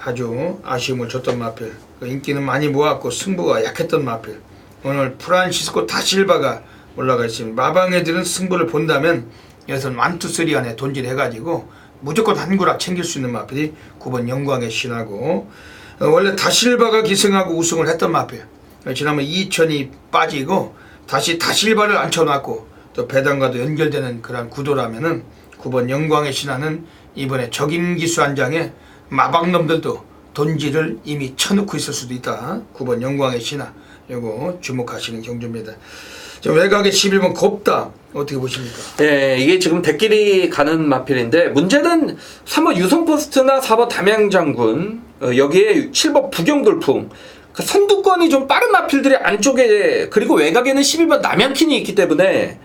[SPEAKER 1] 아주 아쉬움을 줬던 마필. 인기는 많이 모았고 승부가 약했던 마필. 오늘 프란시스코 다실바가 올라가 있습니다. 마방 애들은 승부를 본다면 여기서 1, 2, 3 안에 돈질해가지고 무조건 한 구락 챙길 수 있는 마필이 9번 영광의 신하고 원래 다실바가 기승하고 우승을 했던 마필. 지난번 2000이 빠지고 다시 다실바를 앉혀놨고 또 배당과도 연결되는 그런 구도라면은 9번 영광의 신하는 이번에 적임기수 한 장에 마방놈들도 돈질을 이미 쳐놓고 있을 수도 있다. 9번 영광의 신하 요거 주목하시는 경주입니다. 외곽의 11번 곱다 어떻게 보십니까?
[SPEAKER 3] 네, 이게 지금 대끼리 가는 마필인데 문제는 3번 유성포스트나 4번 담양장군 여기에 7번 부경돌풍 그 선두권이 좀 빠른 마필들이 안쪽에 그리고 외곽에는 12번 남양킨이 있기 때문에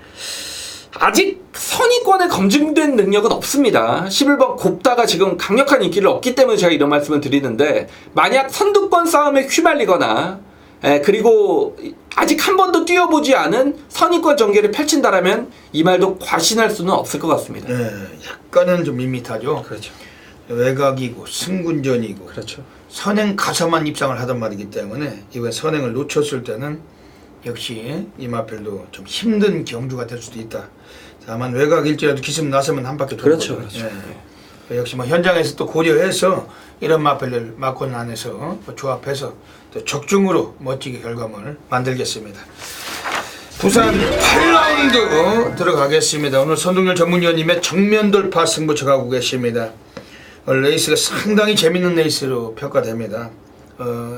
[SPEAKER 3] 아직 선의권에 검증된 능력은 없습니다. 11번 곱다가 지금 강력한 인기를 얻기 때문에 제가 이런 말씀을 드리는데 만약 선두권 싸움에 휘말리거나 그리고 아직 한 번도 뛰어보지 않은 선의권 전개를 펼친다라면 이 말도 과신할 수는 없을 것 같습니다.
[SPEAKER 1] 네, 약간은 좀 밋밋하죠.
[SPEAKER 3] 그렇죠.
[SPEAKER 1] 외곽이고 승군전이고
[SPEAKER 3] 그렇죠.
[SPEAKER 1] 선행 가서만 입상을 하던 말이기 때문에 이번 선행을 놓쳤을 때는 역시 이 마필도 좀 힘든 경주가 될 수도 있다. 다만 외곽일지라도 기습 나서면 한 바퀴 돌고
[SPEAKER 3] 그렇죠. 그렇죠.
[SPEAKER 1] 역시 뭐 현장에서 또 고려해서 이런 마필을 마권 안에서 조합해서 또 적중으로 멋지게 결과물을 만들겠습니다. 부산 8라운드 들어가겠습니다. 오늘 선동열 전문위원님의 정면 돌파 승부처 가고 계십니다. 레이스가 상당히 재밌는 레이스로 평가됩니다.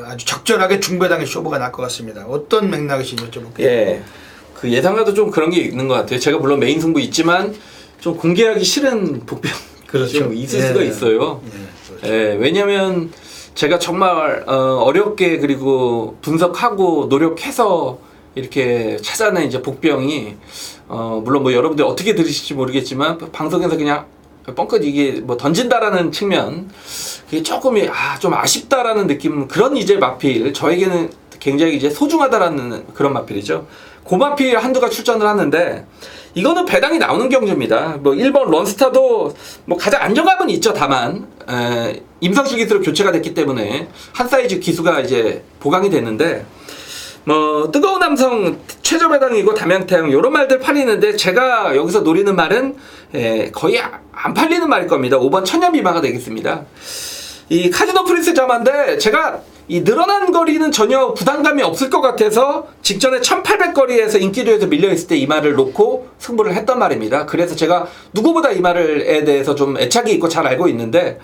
[SPEAKER 1] 아주 적절하게 중배당의 쇼부가 날 것 같습니다. 어떤 맥락이신지 여쭤볼게요.
[SPEAKER 3] 예, 그 예상과도 좀 그런 게 있는 것 같아요. 제가 물론 메인 승부 있지만 좀 공개하기 싫은 복병
[SPEAKER 1] 그렇죠.
[SPEAKER 3] 좀 있을 수가 있어요.
[SPEAKER 1] 그렇죠.
[SPEAKER 3] 왜냐하면 제가 정말 어렵게 그리고 분석하고 노력해서 이렇게 찾아낸 이제 복병이 물론 뭐 여러분들 어떻게 들으실지 모르겠지만 방송에서 그냥 뻥끗 이게 뭐 던진다라는 측면 그게 조금 좀 아쉽다라는 느낌 그런 이제 마필 저에게는 굉장히 이제 소중하다라는 그런 마필이죠. 그 마필 한두가 출전을 하는데 이거는 배당이 나오는 경주입니다. 뭐 1번 런스타도 뭐 가장 안정감은 있죠. 다만 임상실 기수로 교체가 됐기 때문에 한 사이즈 기수가 이제 보강이 됐는데 뭐 뜨거운 남성 최저 배당이고 담양태양 이런 말들 팔리는데 제가 여기서 노리는 말은 거의 안 팔리는 말일 겁니다. 5번 천년비마가 되겠습니다. 이 카지노 프린스 자마인데 제가 이 늘어난 거리는 전혀 부담감이 없을 것 같아서 직전에 1800거리에서 인기도에서 밀려있을 때 이 말을 놓고 승부를 했단 말입니다. 그래서 제가 누구보다 이 말에 대해서 좀 애착이 있고 잘 알고 있는데,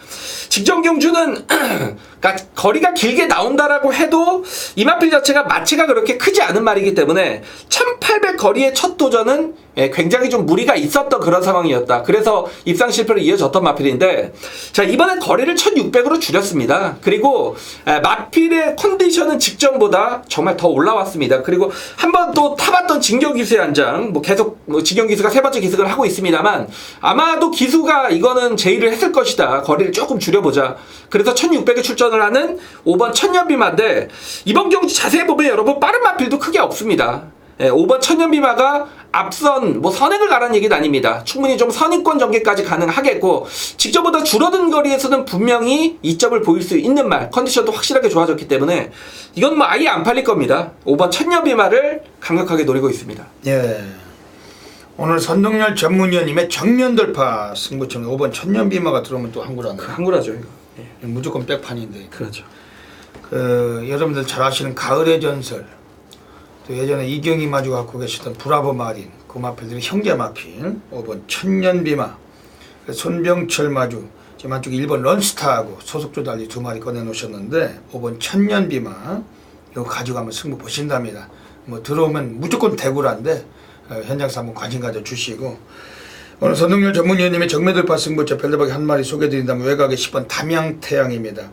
[SPEAKER 3] 직전 경주는 그러니까 거리가 길게 나온다라고 해도 이 마필 자체가 마치가 그렇게 크지 않은 말이기 때문에 1800 거리의 첫 도전은 굉장히 좀 무리가 있었던 그런 상황이었다. 그래서 입상 실패로 이어졌던 마필인데, 자, 이번에 거리를 1600으로 줄였습니다. 그리고 마필의 컨디션은 직전보다 정말 더 올라왔습니다. 그리고 한번 또 타봤던 진경 기수의 한 장, 뭐 계속 진경 기수가 세 번째 기승을 하고 있습니다만, 아마도 기수가 이거는 제의를 했을 것이다. 거리를 조금 줄여보자. 그래서 1600에 출전을 하는 5번 천년비마인데, 이번 경기 자세히 보면 여러분 빠른 마필도 크게 없습니다. 5번 천년비마가 앞선 뭐 선행을 가라는 얘기는 아닙니다. 충분히 좀 선입권 전개까지 가능하겠고, 직전보다 줄어든 거리에서는 분명히 이점을 보일 수 있는 말, 컨디션도 확실하게 좋아졌기 때문에 이건 뭐 아예 안 팔릴 겁니다. 5번 천년비마를 강력하게 노리고 있습니다.
[SPEAKER 1] 예. 오늘 선동열 전문위원님의 정면 돌파 승부처럼 5번 천년비마가 들어오면 또 한구라네.
[SPEAKER 3] 한구라죠 이거.
[SPEAKER 1] 무조건 백판인데.
[SPEAKER 3] 그렇죠.
[SPEAKER 1] 여러분들 잘 아시는 가을의 전설, 또 예전에 이경이 마주 갖고 계시던 브라보 마린, 그 마필들이 형제 마필 5번 천년비마, 손병철 마주 지금 한쪽 1번 런스타하고 소속조 달리 2마리 꺼내놓으셨는데 5번 천년비마 이거 가지고 한번 승부 보신답니다. 뭐 들어오면 무조건 대구란데 현장에서 한번 관심 가져주시고, 오늘 선동열 전문위원님의 정면돌파 승부처 별대박이 한 마리 소개해드린다면 외곽의 10번 담양태양입니다.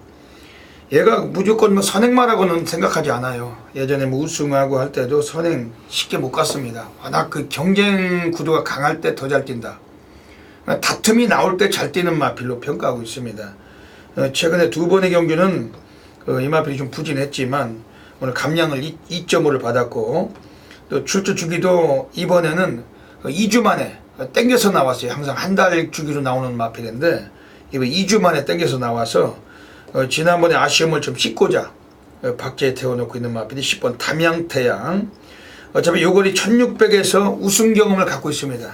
[SPEAKER 1] 얘가 무조건 뭐 선행마라고는 생각하지 않아요. 예전에 뭐 우승하고 할 때도 선행 쉽게 못 갔습니다. 워낙 그 경쟁 구도가 강할 때 더 잘 뛴다. 다툼이 나올 때 잘 뛰는 마필로 평가하고 있습니다. 최근에 2번의 경기는 이 마필이 좀 부진했지만 오늘 감량을 2.5를 받았고, 또 출주 주기도 이번에는 2주 만에 땡겨서 나왔어요. 항상 한 달 주기로 나오는 마필인데 이번 2주 만에 땡겨서 나와서 지난번에 아쉬움을 좀 씻고자 박제에 태워놓고 있는 마필이 10번 담양태양. 어차피 요거리 1600에서 우승 경험을 갖고 있습니다.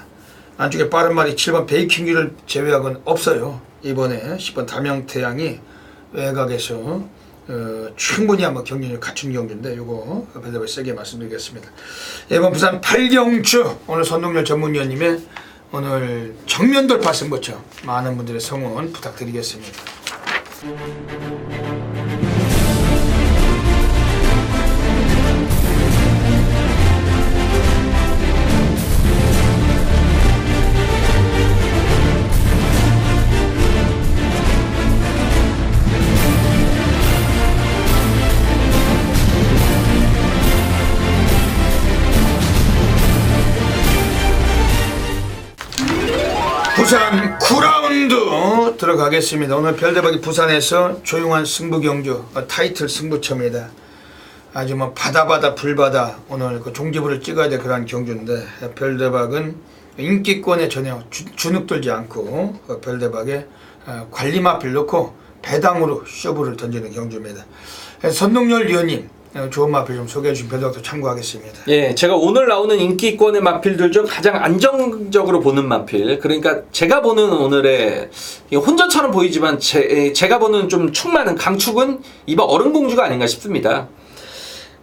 [SPEAKER 1] 안쪽에 빠른 말이 7번 베이킹기를 제외하고는 없어요. 이번에 10번 담양태양이 외곽에서 충분히 한번 경쟁력을 갖춘 경주인데 요거 배달을 세게 말씀드리겠습니다. 이번 부산 8경주 오늘 선동열 전문위원님의 오늘 정면 돌파 승부처 많은 분들의 성원 부탁드리겠습니다. 부산 9라운드 들어가겠습니다. 오늘 별대박이 부산에서 조용한 승부 경주 타이틀 승부처입니다. 아주 뭐 바다 불바다 오늘 그 종지부를 찍어야 될 그런 경주인데, 별대박은 인기권에 전혀 주눅들지 않고 별대박에 관리마필 놓고 배당으로 쇼부를 던지는 경주입니다. 선동열 위원님 좋은 마필 좀 소개해 주신 별대박도 참고하겠습니다.
[SPEAKER 3] 예, 제가 오늘 나오는 인기권의 마필들 중 가장 안정적으로 보는 마필, 그러니까 제가 보는 오늘의 혼전처럼 보이지만 제가 보는 좀 축 많은 강축은 이번 얼음공주가 아닌가 싶습니다.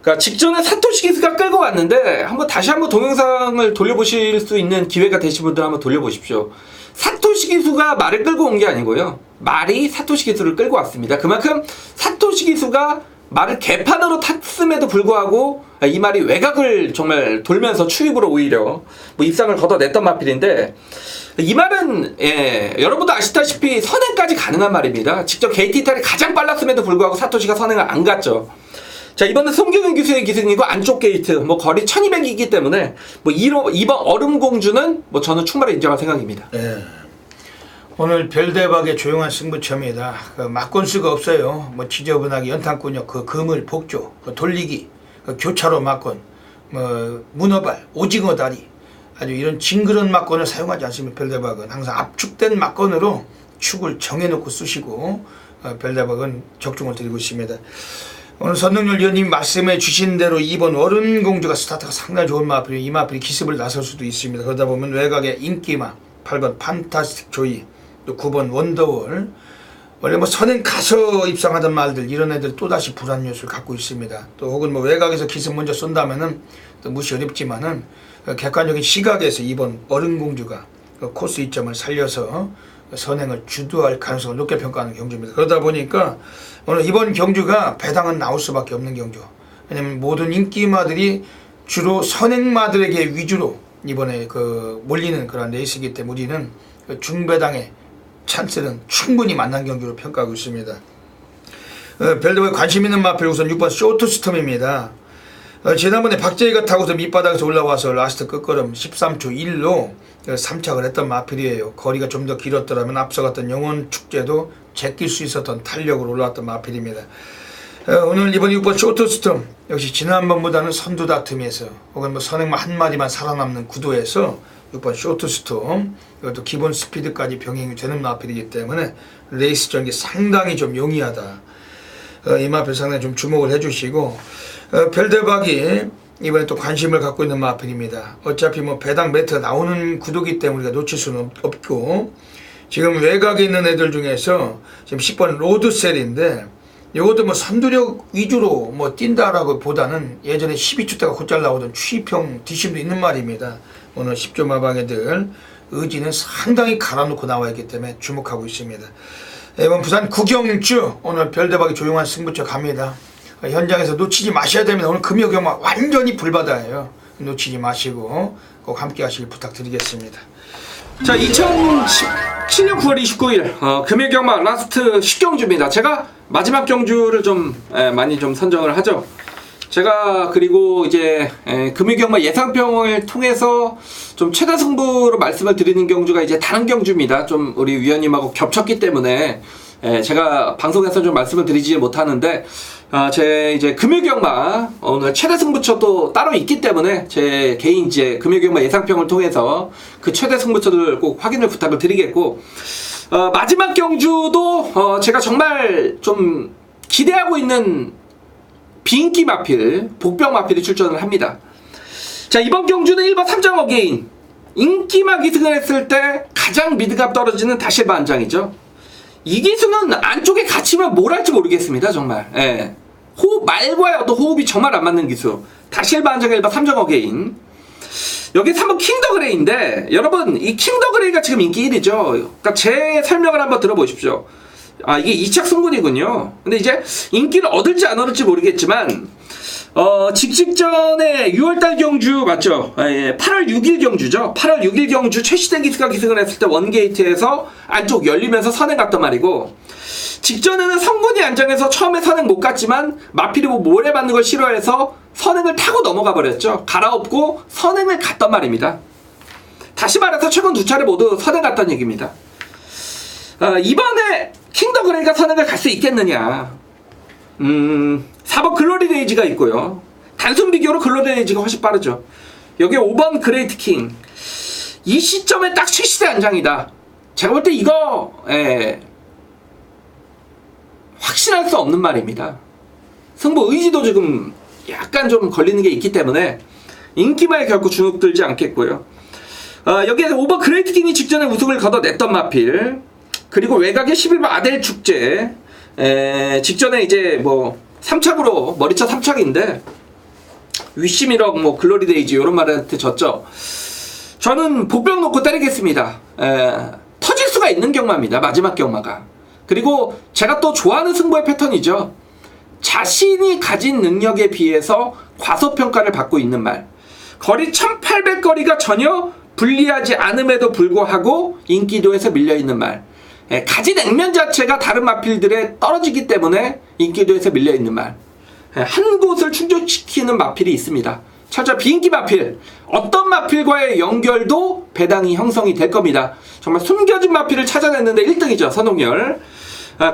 [SPEAKER 3] 그러니까 직전에 사토시 기수가 끌고 갔는데 다시 한번 동영상을 돌려보실 수 있는 기회가 되신 분들 한번 돌려보십시오. 사토시 기수가 말을 끌고 온 게 아니고요, 말이 사토시 기수를 끌고 왔습니다. 그만큼 사토시 기수가 말을 개판으로 탔음에도 불구하고 이 말이 외곽을 정말 돌면서 추입으로 오히려 뭐 입상을 걷어냈던 마필인데, 이 말은 여러분도 아시다시피 선행까지 가능한 말입니다. 직접 게이트 이탈이 가장 빨랐음에도 불구하고 사토시가 선행을 안 갔죠. 자, 이번엔 송경윤 기수의 기승이고 안쪽 게이트 뭐 거리 1200이기 때문에 뭐 이번 얼음공주는 뭐 저는 충분히 인정할 생각입니다.
[SPEAKER 1] 오늘 별대박의 조용한 승부처입니다. 막건수가 없어요. 뭐 지저분하게 연탄꾼역, 그 그물 복조, 그 돌리기, 그 교차로 막건, 뭐 문어발, 오징어 다리, 아주 이런 징그러운 막건을 사용하지 않습니다. 별대박은 항상 압축된 막건으로 축을 정해놓고 쓰시고 별대박은 적중을 드리고 있습니다. 오늘 선동열 위원님 말씀해 주신 대로 2번 얼음공주가 스타트가 상당히 좋은 마필이, 이 마필이 기습을 나설 수도 있습니다. 그러다 보면 외곽의 인기마, 8번 판타스틱 조이, 또 9번 원더월, 원래 뭐 선행 가서 입상하던 말들 이런 애들 또다시 불안 요소를 갖고 있습니다. 또 혹은 뭐 외곽에서 기습 먼저 쏜다면은 또 무시 어렵지만은 객관적인 시각에서 이번 어른공주가 코스 이점을 살려서 선행을 주도할 가능성을 높게 평가하는 경주입니다. 그러다 보니까 오늘 이번 경주가 배당은 나올 수밖에 없는 경주. 왜냐면 모든 인기마들이 주로 선행마들에게 위주로 이번에 몰리는 그런 레이스이기 때문에 우리는 중배당의 찬스는 충분히 만난 경기로 평가하고 있습니다. 별도의 관심 있는 마필 우선 6번 쇼트스톰입니다. 지난번에 박재희가 타고서 밑바닥에서 올라와서 라스트 끝걸음 13초 1로 3착을 했던 마필이에요. 거리가 좀 더 길었더라면 앞서갔던 영원축제도 제낄 수 있었던 탄력으로 올라왔던 마필입니다. 오늘 이번 6번 쇼트스톰 역시 지난번보다는 선두 다툼에서 혹은 뭐 선행만 한 마리만 살아남는 구도에서 6번 쇼트스톰 이것도 기본 스피드까지 병행이 되는 마필이기 때문에 레이스 전개 상당히 좀 용이하다. 이 마필 상당히 좀 주목을 해주시고 별대박이 이번에 또 관심을 갖고 있는 마필입니다. 어차피 뭐 배당 매트가 나오는 구도기 때문에 우리가 놓칠 수는 없고 지금 외곽에 있는 애들 중에서 지금 10번 로드셀인데 이것도 뭐 선두력 위주로 뭐 뛴다라고 보다는 예전에 12초 때가 곧잘 나오던 추이평 뒷심도 있는 말입니다. 오늘 10조 마방애들 의지는 상당히 갈아놓고 나와 있기 때문에 주목하고 있습니다. 이번 부산 구경주 오늘 별대박이 조용한 승부처 갑니다. 현장에서 놓치지 마셔야 됩니다. 오늘 금요경마 완전히 불바다예요. 놓치지 마시고 꼭 함께 하시길 부탁드리겠습니다.
[SPEAKER 3] 자, 2017년 9월 29일 금요경마 라스트 10경주입니다. 제가 마지막 경주를 좀 많이 좀 선정을 하죠. 제가 그리고 이제 금요경마 예상평을 통해서 좀 최다 승부로 말씀을 드리는 경주가 이제 다른 경주입니다. 좀 우리 위원님하고 겹쳤기 때문에 제가 방송에서 좀 말씀을 드리지 못하는데 제 이제 금요경마 오늘 최대 승부처 또 따로 있기 때문에 제 개인 이제 금요경마 예상평을 통해서 그 최대 승부처들 꼭 확인을 부탁을 드리겠고 마지막 경주도 제가 정말 좀 기대하고 있는 비인기 마필 복병 마필이 출전을 합니다. 자, 이번 경주는 1번 3장 어게인 인기마 기승을 했을 때 가장 미드값 떨어지는 다실바 한 장이죠. 이 기수는 안쪽에 갇히면 뭘 할지 모르겠습니다. 정말 호흡 말과의 어떤 호흡이 정말 안 맞는 기수 다실바 한 장의 1번 3장 어게인. 여기 3번 킹더그레이인데 여러분 이 킹더그레이가 지금 인기 1위죠. 그러니까 제 설명을 한번 들어보십시오. 이게 2착 승군이군요. 근데 이제 인기를 얻을지 안 얻을지 모르겠지만 직전에 6월달 경주 맞죠? 8월 6일 경주죠. 8월 6일 경주 최시대 기수가 기승을 했을 때 원게이트에서 안쪽 열리면서 선행 갔단 말이고 직전에는 성군이 안장에서 처음에 선행 못 갔지만 마필이 모래 맞는 걸 싫어해서 선행을 타고 넘어가 버렸죠. 갈아엎고 선행을 갔단 말입니다. 다시 말해서 최근 2차례 모두 선행 갔다는 얘기입니다. 이번에 킹더그레이가 선행을 갈 수 있겠느냐. 4번 글로리데이지가 있고요. 단순 비교로 글로리데이지가 훨씬 빠르죠. 여기 5번 그레이트 킹. 이 시점에 딱 최시대 안장이다. 제가 볼 때 이거 확신할 수 없는 말입니다. 승부 의지도 지금 약간 좀 걸리는 게 있기 때문에 인기마에 결코 주눅 들지 않겠고요. 여기에서 5번 그레이트 킹이 직전에 우승을 거둬냈던 마필 그리고 외곽의 11번 아델 축제 직전에 이제 뭐 3착으로 머리차 3착인데 위시미럭 뭐 글로리데이지 이런 말한테 졌죠. 저는 복병 놓고 때리겠습니다. 터질 수가 있는 경마입니다. 마지막 경마가. 그리고 제가 또 좋아하는 승부의 패턴이죠. 자신이 가진 능력에 비해서 과소평가를 받고 있는 말. 거리 1800거리가 전혀 불리하지 않음에도 불구하고 인기도에서 밀려있는 말. 가진 액면 자체가 다른 마필들에 떨어지기 때문에 인기도에서 밀려있는 말. 한 곳을 충족시키는 마필이 있습니다. 첫째 비인기 마필. 어떤 마필과의 연결도 배당이 형성이 될 겁니다. 정말 숨겨진 마필을 찾아냈는데 1등이죠. 선홍열.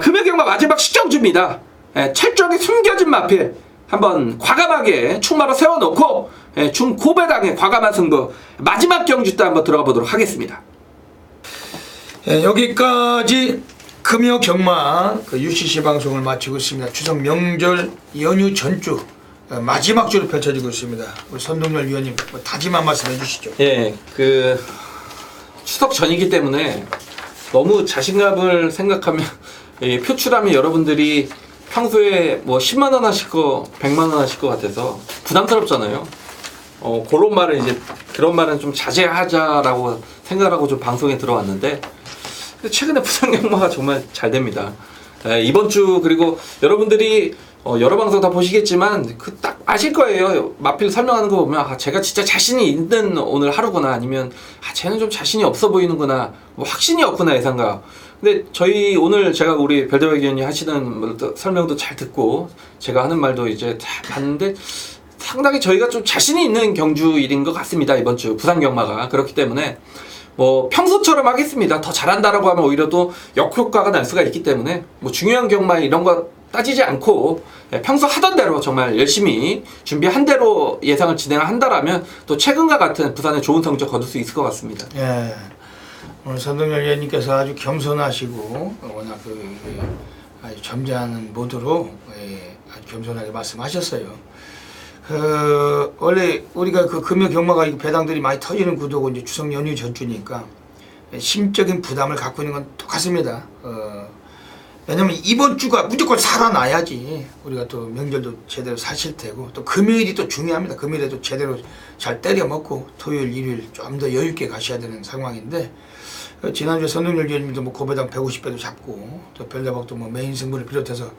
[SPEAKER 3] 금요경마 마지막 10경주입니다. 철저하게 숨겨진 마필 한번 과감하게 충마로 세워놓고 중고배당의 과감한 승부 마지막 경주 때 한번 들어가 보도록 하겠습니다.
[SPEAKER 1] 여기까지 금요경마 UCC 방송을 마치고 있습니다. 추석 명절 연휴 전주 마지막 주로 펼쳐지고 있습니다. 우리 선동열 위원님 다짐한 말씀 해주시죠.
[SPEAKER 3] 그 추석 전이기 때문에 너무 자신감을 생각하면 표출하면 여러분들이 평소에 뭐 10만 원 하실 거 100만 원 하실 것 같아서 부담스럽잖아요. 그런 말은 이제 그런 말은 좀 자제하자라고 생각하고 좀 방송에 들어왔는데 근데 최근에 부산 경마가 정말 잘 됩니다. 이번 주 그리고 여러분들이 여러 방송 다 보시겠지만 그 딱 아실 거예요. 마필 설명하는 거 보면 아, 제가 진짜 자신이 있는 오늘 하루구나 아니면 아, 쟤는 좀 자신이 없어 보이는구나 뭐 확신이 없구나 예상가. 근데 저희 오늘 제가 우리 별대박 의원이 하시는 설명도 잘 듣고 제가 하는 말도 이제 다 봤는데 상당히 저희가 좀 자신이 있는 경주일인 것 같습니다. 이번 주 부산 경마가. 그렇기 때문에 뭐 평소처럼 하겠습니다. 더 잘한다라고 하면 오히려 또 역효과가 날 수가 있기 때문에 뭐 중요한 경마 이런 거 따지지 않고 평소 하던 대로 정말 열심히 준비한 대로 예상을 진행한다라면 또 최근과 같은 부산의 좋은 성적 거둘 수 있을 것 같습니다.
[SPEAKER 1] 예. 오늘 선동열 의원님께서 아주 겸손하시고 워낙 아주 점잖은 모드로 아주 겸손하게 말씀하셨어요. 원래 우리가 그 금요 경마가 배당들이 많이 터지는 구도고 이제 추석 연휴 전주니까 심적인 부담을 갖고 있는 건 똑같습니다. 왜냐면 이번 주가 무조건 살아나야지 우리가 또 명절도 제대로 사실 테고 또 금요일이 또 중요합니다. 금요일에도 제대로 잘 때려 먹고 토요일 일요일 좀 더 여유 있게 가셔야 되는 상황인데 지난주에 선동열 의원님도 뭐 고배당 150배도 잡고 또 별대박도 뭐 메인 승부를 비롯해서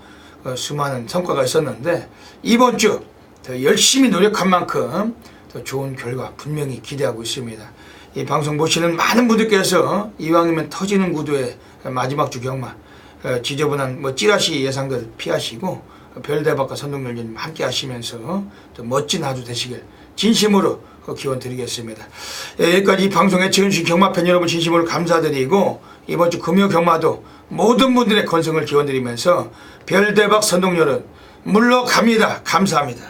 [SPEAKER 1] 수많은 성과가 있었는데 이번 주 더 열심히 노력한 만큼 더 좋은 결과 분명히 기대하고 있습니다. 이 방송 보시는 많은 분들께서 이왕이면 터지는 구도의 마지막 주 경마 지저분한 뭐 찌라시 예상들 피하시고 별대박과 선동열 의원님 함께 하시면서 더 멋진 하루 되시길 진심으로 기원 드리겠습니다. 여기까지 이 방송에 채워주신 경마팬 여러분 진심으로 감사드리고 이번 주 금요 경마도 모든 분들의 건승을 기원 드리면서 별대박 선동열은 물러갑니다. 감사합니다.